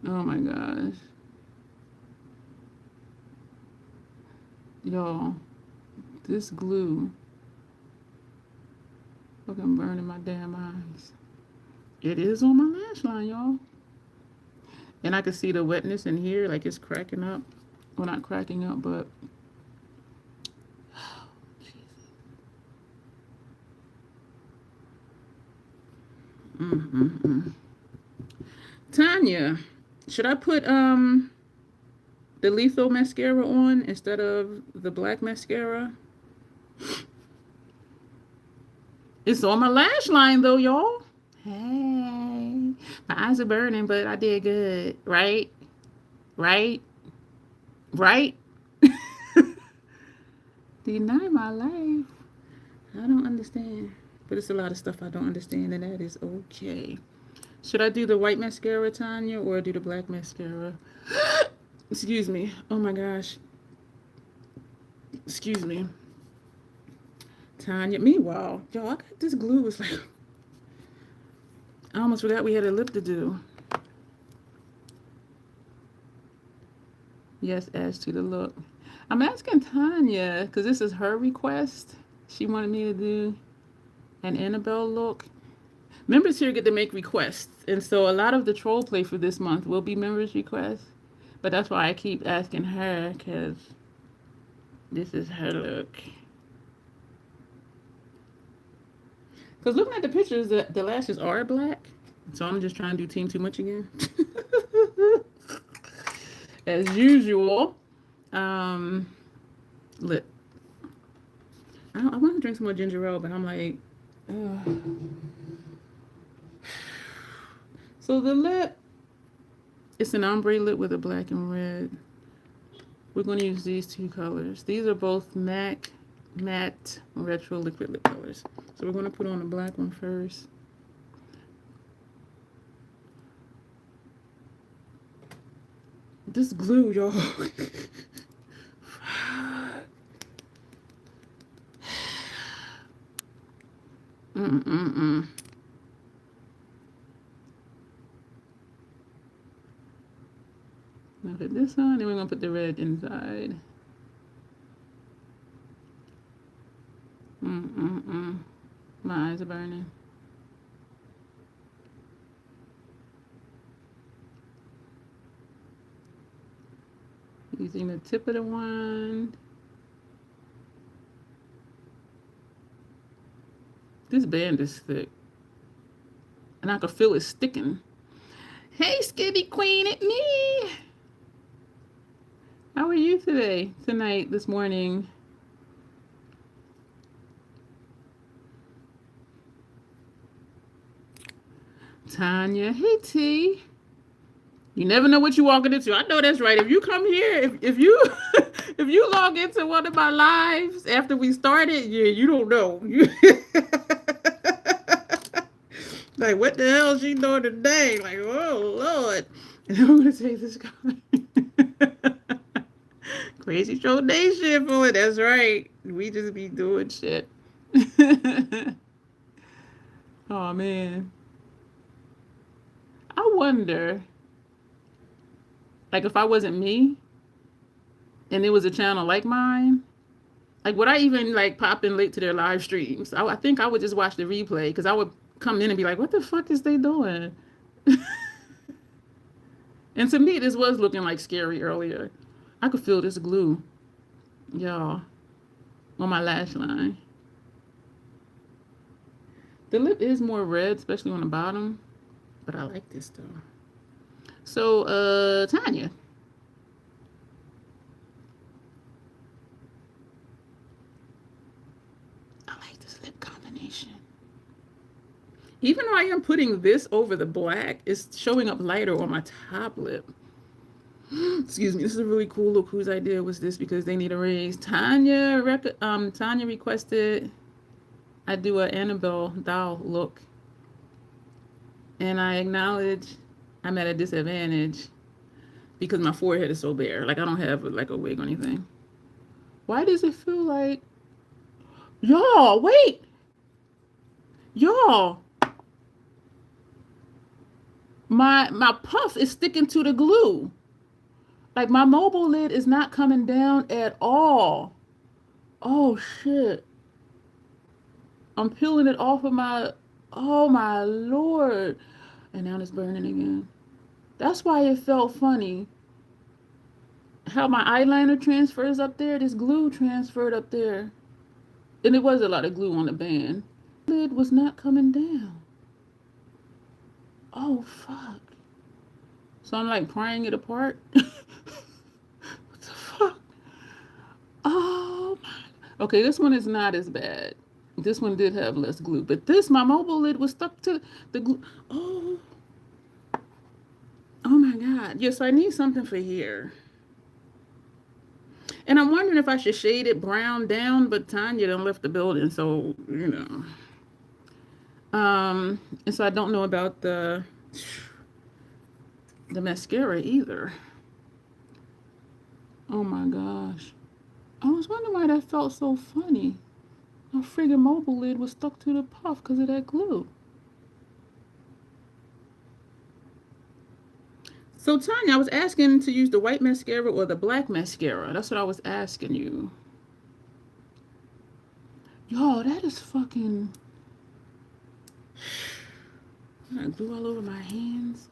Oh my gosh. Y'all, this glue fucking burning my damn eyes. It is on my lash line, y'all. And I can see the wetness in here, like it's cracking up. Well, not cracking up, but... Oh, Jesus. Tanya, should I put the lethal mascara on instead of the black mascara? It's on my lash line though, y'all. Hey, my eyes are burning, but I did good, right? Right? Right? Deny my life. I don't understand. But it's a lot of stuff I don't understand, and that is okay. Should I do the white mascara, Tanya, or do the black mascara? Excuse me. Oh my gosh. Excuse me. Tanya. Meanwhile, y'all, I got this glue. It's like... I almost forgot we had a lip to do. Yes, as to the look. I'm asking Tanya, because this is her request. She wanted me to do an Annabelle look. Members here get to make requests. And so a lot of the troll play for this month will be members' requests. But that's why I keep asking her, because this is her look. Because looking at the pictures, the lashes are black. So I'm just trying to do Team Too Much again. As usual. Lip. I want to drink some more ginger ale, but I'm like, ugh. So the lip, it's an ombre lip with a black and red. We're going to use these two colors. These are both matte retro liquid lip colors. So we're going to put on the black one first. This glue, y'all. Mm-mm-mm. I'm gonna put this on, then we're gonna put the red inside. My eyes are burning. Using the tip of the wand. This band is thick. And I can feel it sticking. Hey, Skibby Queen, it's me. How are you today? Tonight, this morning? Tanya, hey T. You never know what you're walking into. I know that's right. If you come here, if you if you log into one of my lives after we started, yeah, you don't know. Like, what the hell is she doing today? Like, oh Lord. And I'm gonna take this card. Crazy show day shit for it. That's right. We just be doing shit. Oh man. I wonder, like, if I wasn't me and it was a channel like mine, like, would I even like pop in late to their live streams? I think I would just watch the replay because I would come in and be like, what the fuck is they doing? And to me, this was looking like scary earlier. I could feel this glue, y'all, on my lash line. The lip is more red, especially on the bottom, but I like this though. So, Tanya. I like this lip combination. Even though I am putting this over the black, it's showing up lighter on my top lip. Excuse me. This is a really cool look. Whose idea was this? Because they need a raise. Tanya requested I do an Annabelle doll look. And I acknowledge I'm at a disadvantage because my forehead is so bare. Like, I don't have like a wig or anything. Why does it feel like... Y'all, wait. Y'all. My puff is sticking to the glue. Like, my mobile lid is not coming down at all. Oh, shit. I'm peeling it off of my... Oh, my Lord. And now it's burning again. That's why it felt funny. How my eyeliner transfers up there, this glue transferred up there. And it was a lot of glue on the band. The lid was not coming down. Oh, fuck. So I'm like prying it apart. What the fuck? Oh, my. Okay, this one is not as bad. This one did have less glue. But this, my mobile lid was stuck to the glue. Oh. Oh, my God. Yes, I need something for here. And I'm wondering if I should shade it brown down, but Tanya done left the building, so, you know. And so I don't know about the mascara either. Oh my gosh. I was wondering why that felt so funny. My friggin' mobile lid was stuck to the puff because of that glue. So Tanya, I was asking to use the white mascara or the black mascara. That's what I was asking you. Yo, that is fucking... I got glue all over my hands.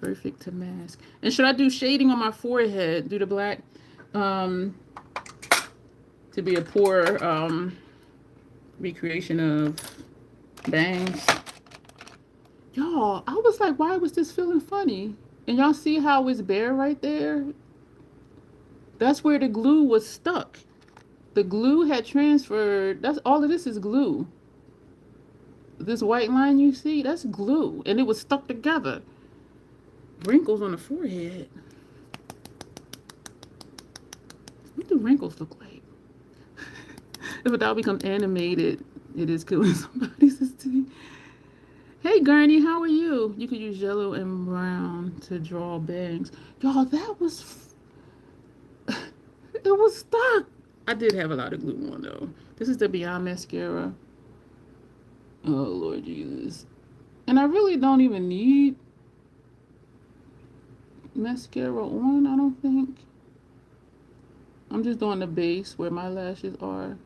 Perfect to mask. And should I do shading on my forehead? Do the black to be a poor recreation of bangs. Y'all, I was like, why was this feeling funny? And y'all see how it's bare right there? That's where the glue was stuck. The glue had transferred. That's all of this is glue. This white line you see, that's glue. And it was stuck together. Wrinkles on the forehead. What do wrinkles look like? If a doll becomes animated, it is killing somebody's esteem. Hey, Gurney, how are you? You could use yellow and brown to draw bangs. Y'all, that was... it was stuck. I did have a lot of glue on, though. This is the Beyond Mascara. Oh, Lord Jesus. And I really don't even need mascara on, I don't think. I'm just doing the base where my lashes are.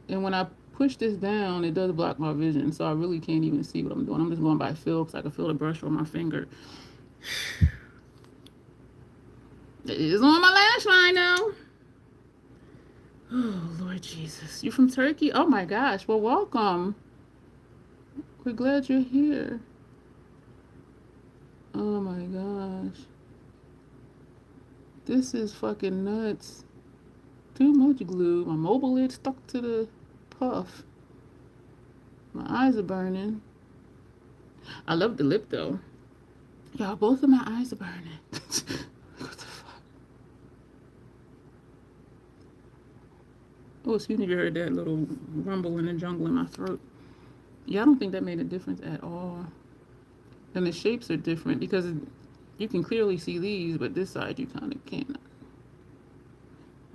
And when I push this down, it does block my vision, so I really can't even see what I'm doing. I'm just going by feel because I can feel the brush on my finger. It is on my lash line now. Oh, Lord Jesus. You're from Turkey? Oh, my gosh. Well, welcome. We're glad you're here. Oh, my gosh. This is fucking nuts. Too much glue. My mobile lid stuck to the puff. My eyes are burning. I love the lip, though. Y'all, both of my eyes are burning. What the fuck? Oh, excuse me if you heard that little rumble in the jungle in my throat. Yeah, I don't think that made a difference at all. And the shapes are different because you can clearly see these, but this side you kind of can't.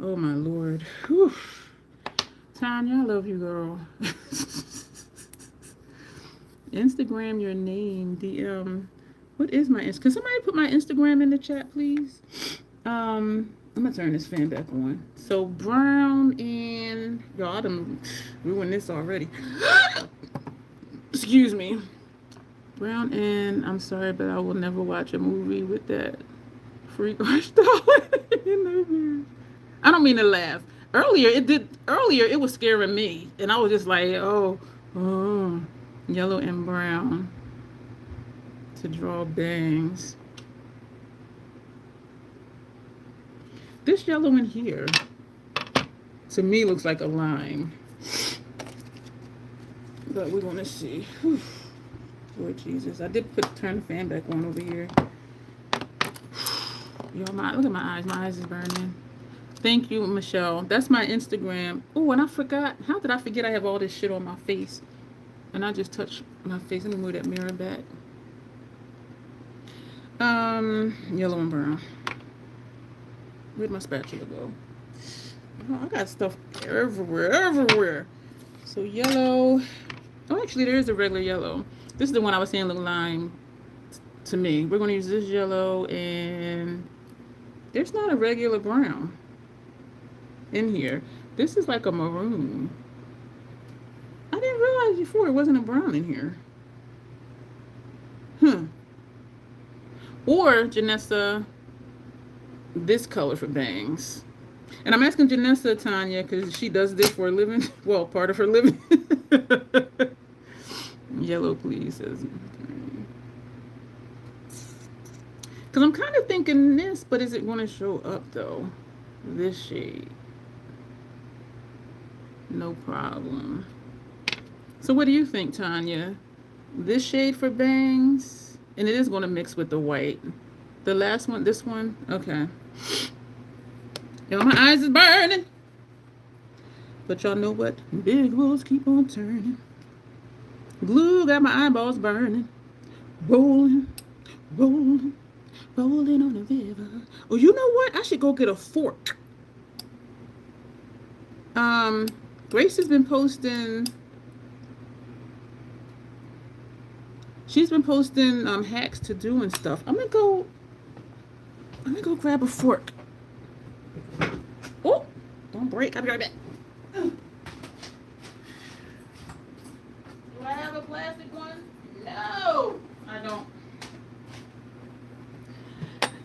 Oh, my Lord. Whew. Tanya, I love you, girl. Instagram your name. DM. What is my Instagram? Can somebody put my Instagram in the chat, please? I'm going to turn this fan back on. So, brown and... Y'all, I done ruined this already. Excuse me. Brown and... I'm sorry, but I will never watch a movie with that freak arch doll in there. I don't mean to laugh. Earlier, it was scaring me. And I was just like, oh, yellow and brown to draw bangs. This yellow in here, to me, looks like a lime. But we're going to see. Whew. Lord Jesus. I did turn the fan back on over here. Y'all, look at my eyes. My eyes is burning. Thank you, Michelle. That's my Instagram. Oh, and I forgot. How did I forget I have all this shit on my face? And I just touched my face. Let me move that mirror back. Yellow and brown. Where'd my spatula go? Oh, I got stuff everywhere. So yellow. Oh, actually, there is a regular yellow. This is the one I was saying looked lime to me. We're going to use this yellow, and there's not a regular brown in here. This is like a maroon. I didn't realize before it wasn't a brown in here. Or Janessa, this color for bangs. And I'm asking Janessa, Tanya, because she does this for a living. Well, part of her living. Yellow, please. Says. Because I'm kind of thinking this, but is it going to show up, though? This shade. No problem. So what do you think, Tanya? This shade for bangs? And it is going to mix with the white. The last one, this one? Okay. Y'all, my eyes is burning. But y'all know what? Big wheels keep on turning. Glue got my eyeballs burning. Rolling, rolling, rolling on the river. Oh, you know what? I should go get a fork. Grace has been posting. She's been posting hacks to do and stuff. I'm gonna go grab a fork. Oh, don't break. I'll be right back. Do I have a plastic one? No, I don't.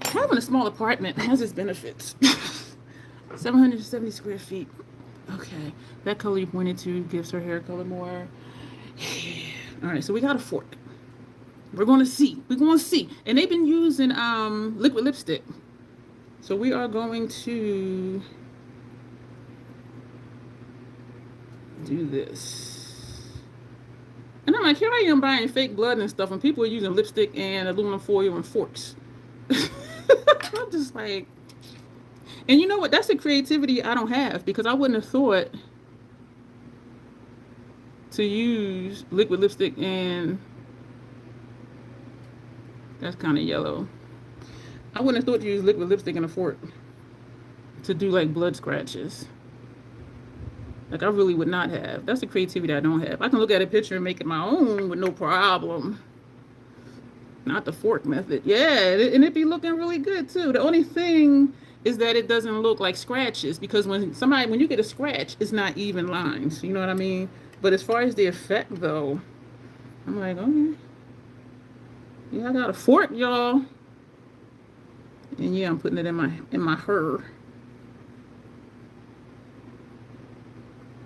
Having a small apartment has its benefits. 770 square feet. Okay, that color you pointed to gives her hair color more. All right, so we got a fork. We're going to see. We're going to see. And they've been using liquid lipstick. So we are going to do this. And I'm like, here I am buying fake blood and stuff, and people are using lipstick and aluminum foil and forks. I'm just like, and you know what? That's a creativity I don't have, because I wouldn't have thought to use liquid lipstick and that's kind of yellow. I wouldn't have thought to use liquid lipstick and a fork to do like blood scratches. Like, I really would not have. That's a creativity I don't have. I can look at a picture and make it my own with no problem. Not the fork method. Yeah, and it'd be looking really good too. The only thing is that it doesn't look like scratches, because when you get a scratch, it's not even lines. You know what I mean? But as far as the effect though, I'm like, okay. Yeah, I got a fork, y'all. And yeah, I'm putting it in my hair.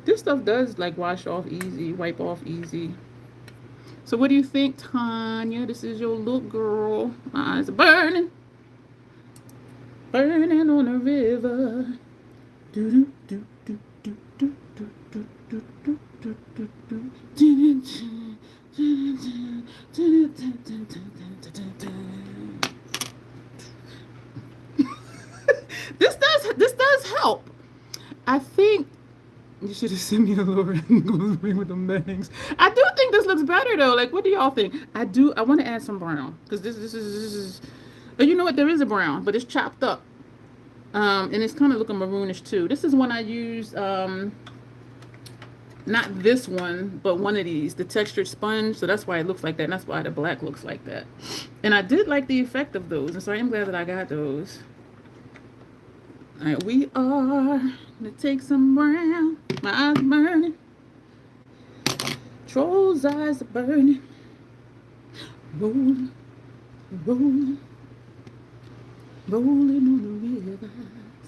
This stuff does like wash off easy, wipe off easy. So what do you think, Tanya? This is your look, girl. My eyes are burning. Burning on the river. Do do do do do do do do do do do do do. This does help. I think you should have sent me a Laura and go with the bangs. I do think this looks better though. Like, what do y'all think? I want to add some brown, because this is. You know what? There is a brown, but it's chopped up, and it's kind of looking maroonish too. This is one I used. Not this one, but one of these, the textured sponge. So that's why it looks like that. And that's why the black looks like that. And I did like the effect of those, and so I am glad that I got those. All right, we are gonna take some brown. My eyes burning. Troll's eyes are burning. Rolling, rolling, rolling on the river.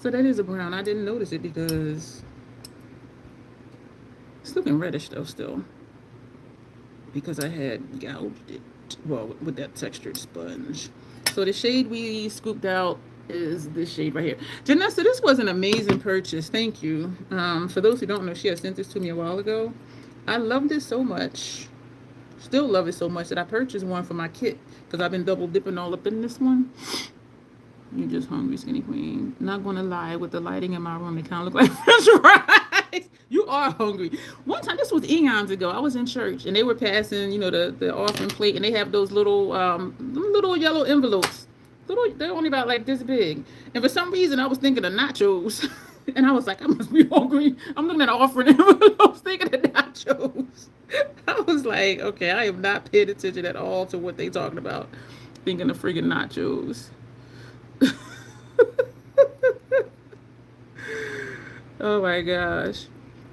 So that is a brown. I didn't notice it because it's looking reddish though still, because I had gouged it, well, with that textured sponge. So the shade we scooped out is this shade right here. Janessa, this was an amazing purchase. Thank you. For those who don't know, she had sent this to me a while ago. I loved it so much. Still love it so much that I purchased one for my kit, because I've been double dipping all up in this one. You're just hungry, skinny queen. Not gonna lie, with the lighting in my room, it kind of look like french fries. You are hungry. One time, this was eons ago, I was in church and they were passing, you know, the offering plate, and they have those little yellow envelopes. They're only about like this big. And for some reason, I was thinking of nachos. And I was like, I must be hungry. I'm looking at offering envelopes thinking of nachos. I was like, okay, I am not paying attention at all to what they talking about. Thinking of freaking nachos. Oh my gosh.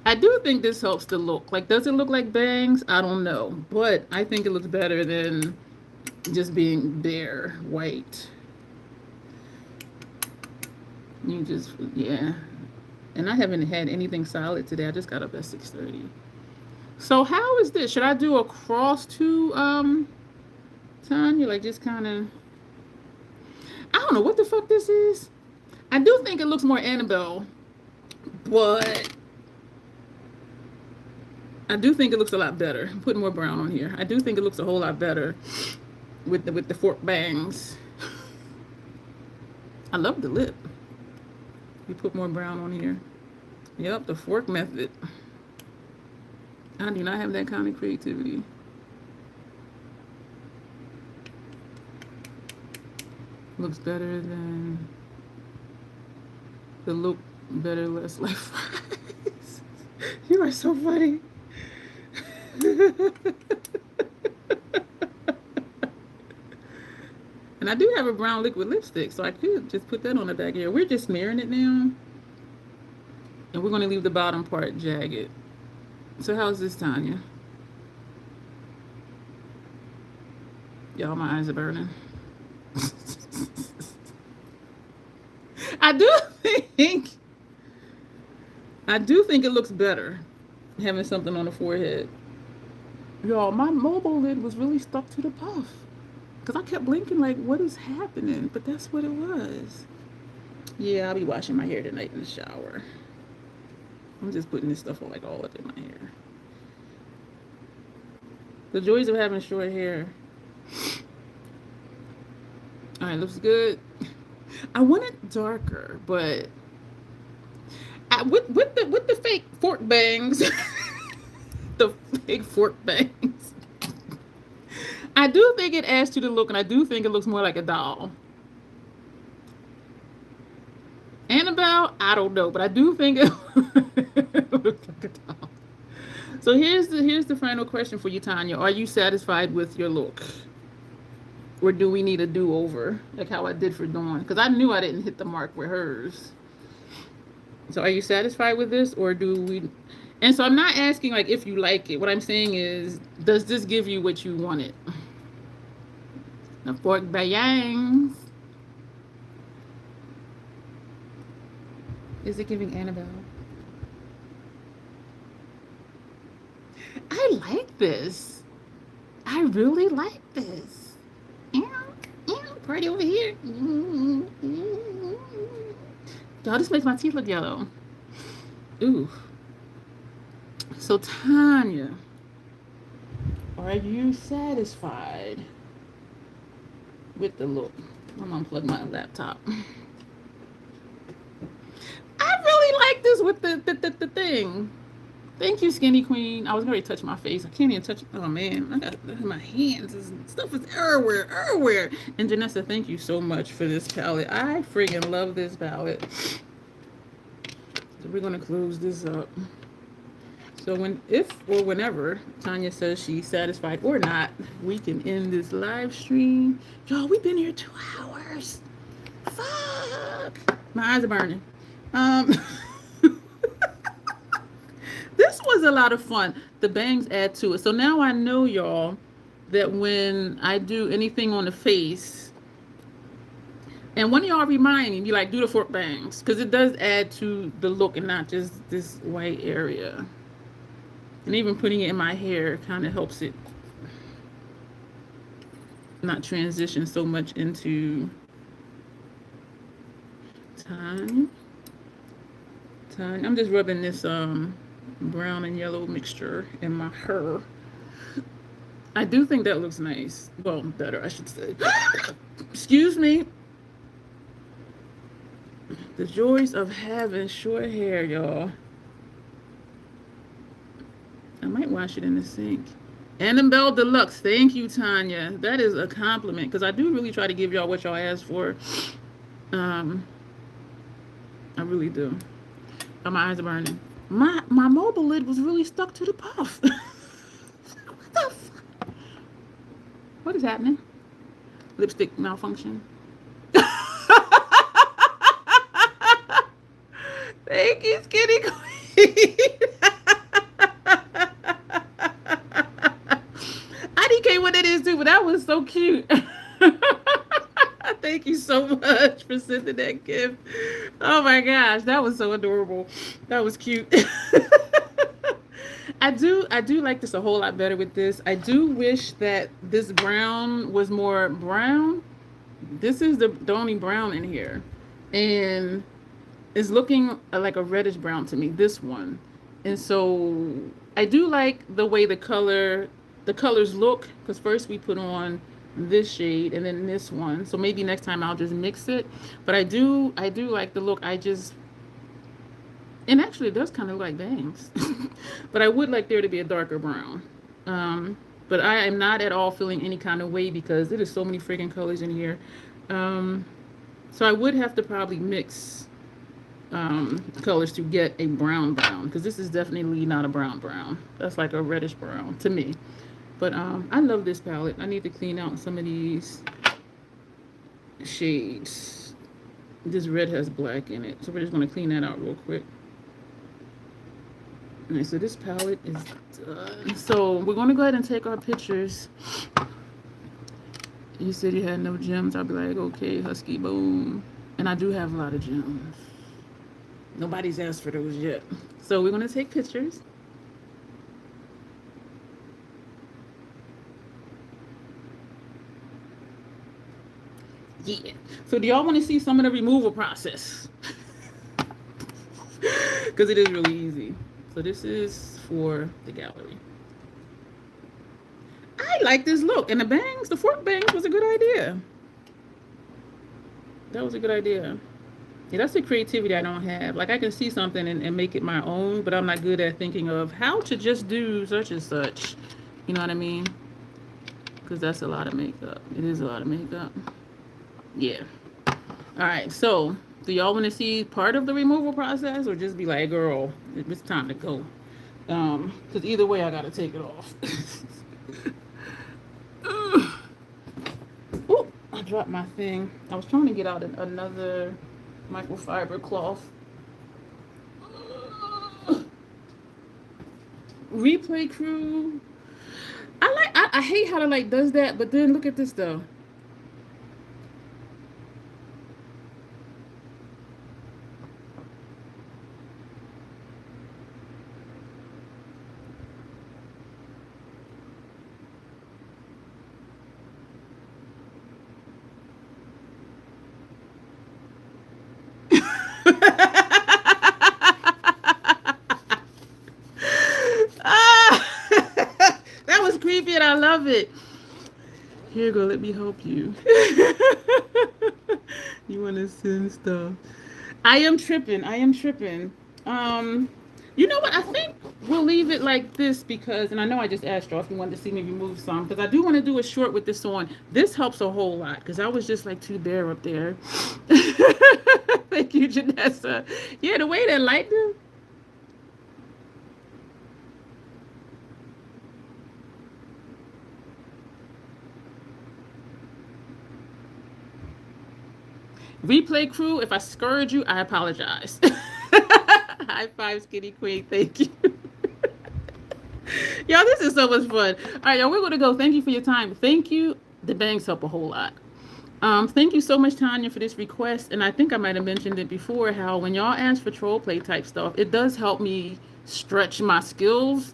I do think this helps the look. Like, does it look like bangs? I don't know. But I think it looks better than just being bare white. You just, yeah. And I haven't had anything solid today. I just got up at 6:30. So how is this? Should I do a cross to Tanya? Like, just kind of, I don't know what the fuck this is. I do think it looks more Annabelle, but I do think it looks a lot better. I'm putting more brown on here. I do think it looks a whole lot better with the fork bangs. I love the lip. You put more brown on here. Yep, the fork method. I do not have that kind of creativity. Looks better than the look better, less like fries. You are so funny. And I do have a brown liquid lipstick, so I could just put that on the back here. We're just smearing it now. And we're going to leave the bottom part jagged. So how's this, Tanya? Y'all, my eyes are burning. I do think it looks better having something on the forehead. Y'all, my mobile lid was really stuck to the puff. Because I kept blinking like, what is happening? But that's what it was. Yeah, I'll be washing my hair tonight in the shower. I'm just putting this stuff on like all up in my hair. The joys of having short hair. All right, looks good. I want it darker, but with the fake fork bangs, the fake fork bangs. I do think it adds to the look, and I do think it looks more like a doll. Annabelle, I don't know, but I do think it looks like a doll. So here's the final question for you, Tanya. Are you satisfied with your look? Or do we need a do-over, like how I did for Dawn? Because I knew I didn't hit the mark with hers. So are you satisfied with this, or do we... And so I'm not asking, like, if you like it. What I'm saying is, does this give you what you wanted? The fork bangs. Is it giving Annabelle? I like this. I really like this. Party over here. Y'all, this makes my teeth look yellow. Ooh. So, Tanya, are you satisfied with the look? I'm gonna unplug my laptop. I really like this with the thing. Thank you, Skinny Queen. I was going to touch my face. I can't even touch it. Oh, man. I got my hands. Stuff is everywhere. And Janessa, thank you so much for this palette. I freaking love this palette. So we're going to close this up. So whenever Tanya says she's satisfied or not, we can end this live stream. Y'all, we've been here 2 hours. Fuck. My eyes are burning. This was a lot of fun. The bangs add to it. So now I know, y'all, that when I do anything on the face, and one of y'all remind me, be like, do the fork bangs, because it does add to the look and not just this white area. And even putting it in my hair kind of helps it not transition so much into time. I'm just rubbing this brown and yellow mixture in my hair. I do think that looks nice. Well, better, I should say. Excuse me. The joys of having short hair, y'all. I might wash it in the sink. Annabelle Deluxe. Thank you, Tanya. That is a compliment, because I do really try to give y'all what y'all asked for. I really do. Oh, my eyes are burning. My mobile lid was really stuck to the puff. What the fuck? What is happening? Lipstick malfunction. Thank you, Skinny Queen. I didn't care what it is too, but that was so cute. Thank you so much for sending that gift. Oh my gosh, that was so adorable. That was cute. I do like this a whole lot better with this. I do wish that this brown was more brown. This is the only brown in here. And it's looking like a reddish brown to me, this one. And so I do like the way the colors look, because first we put on this shade and then this one. So maybe next time I'll just mix it. But I do like the look. And actually it does kind of look like bangs. But I would like there to be a darker brown. But I am not at all feeling any kind of way, because there is so many freaking colors in here. So I would have to probably mix colors to get a brown, because this is definitely not a brown. That's like a reddish brown to me. But I love this palette. I need to clean out some of these shades. This red has black in it, so we're just going to clean that out real quick. Alright, so this palette is done. So we're going to go ahead and take our pictures. You said you had no gems. I'll be like, okay, Husky, boom. And I do have a lot of gems. Nobody's asked for those yet. So we're going to take pictures. Yeah. So do y'all want to see some of the removal process? Because it is really easy. So this is for the gallery. I like this look. And the bangs, the fork bangs was a good idea. That was a good idea. Yeah, that's the creativity I don't have. Like I can see something and make it my own, but I'm not good at thinking of how to just do such and such. You know what I mean? Because that's a lot of makeup. It is a lot of makeup. Yeah. All right. So, do y'all want to see part of the removal process, or just be like, "Girl, it's time to go"? Because either way, I gotta take it off. Ooh, I dropped my thing. I was trying to get out another microfiber cloth. Replay crew. I hate how the light does that, but then look at this though. Ah, that was creepy and I love it. Here you go, let me help you. You want to send stuff. I am tripping. I am tripping. You know what? I think we'll leave it like this because, and I know I just asked y'all if you wanted to see me remove some, because I do want to do a short with this on. This helps a whole lot because I was just like too bare up there. Thank you, Janessa. Yeah, the way that light do. Replay crew, if I scourge you, I apologize. High five, Skinny Queen. Thank you. Y'all, this is so much fun. All right, y'all, we're going to go. Thank you for your time. Thank you. The bangs help a whole lot. Thank you so much, Tanya, for this request. And I think I might have mentioned it before, how when y'all ask for troll play type stuff, it does help me stretch my skills.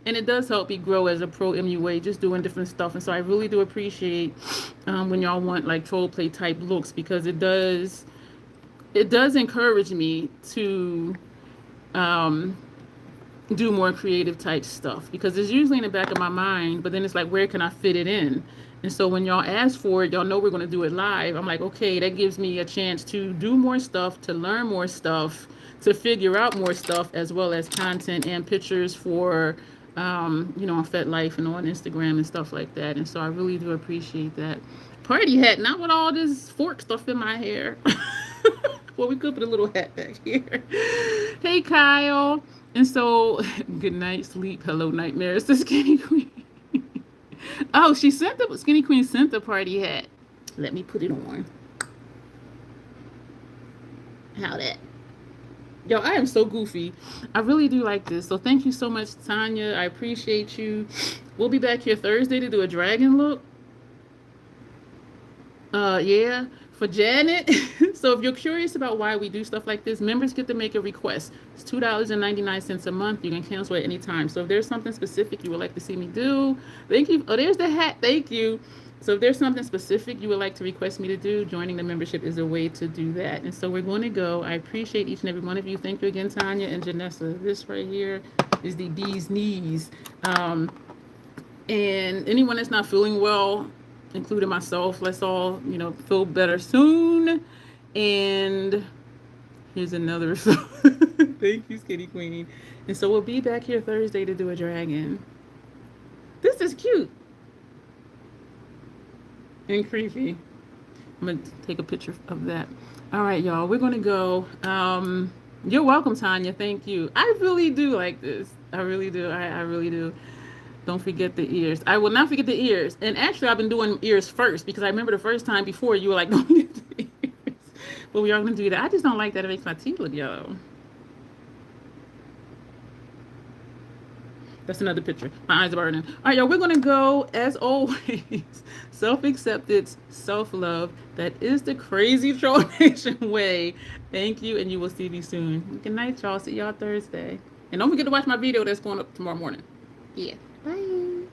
And it does help me grow as a pro MUA, just doing different stuff. And so I really do appreciate when y'all want like troll play type looks, because it does encourage me to do more creative type stuff, because it's usually in the back of my mind, but then it's like, where can I fit it in? And so when y'all ask for it, y'all know we're going to do it live. I'm like, okay, that gives me a chance to do more stuff, to learn more stuff, to figure out more stuff, as well as content and pictures for on FetLife and on Instagram and stuff like that. And so I really do appreciate that. Party hat, not with all this fork stuff in my hair. Well, we could put a little hat back here. Hey, Kyle. And so, good night, sleep. Hello, nightmares. The Skinny Queen. Oh, Skinny Queen sent the party hat. Let me put it on. How that? Yo, I am so goofy. I really do like this. So thank you so much, Tanya. I appreciate you. We'll be back here Thursday to do a dragon look. Yeah, for Janet. So if you're curious about why we do stuff like this, members get to make a request. It's $2.99 a month. You can cancel at any time. So if there's something specific you would like to see me do, thank you. Oh, there's the hat. Thank you. So if there's something specific you would like to request me to do, joining the membership is a way to do that. And so we're going to go. I appreciate each and every one of you. Thank you again, Tanya and Janessa. This right here is the bee's knees. And anyone that's not feeling well, including myself, let's all, feel better soon. And here's another. Thank you, Skinny Queen. And so we'll be back here Thursday to do a dragon. This is cute. And creepy. I'm going to take a picture of that. All right, y'all. We're going to go. You're welcome, Tanya. Thank you. I really do like this. I really do. I really do. Don't forget the ears. I will not forget the ears. And actually, I've been doing ears first, because I remember the first time before you were like, don't forget the ears. But we are going to do that. I just don't like that it makes my teeth look yellow. That's another picture. My eyes are burning. All right, y'all, we're going to go, as always, self-acceptance, self-love. That is the crazy Troll Nation way. Thank you, and you will see me soon. Good night, y'all. See y'all Thursday. And don't forget to watch my video that's going up tomorrow morning. Yeah. Bye.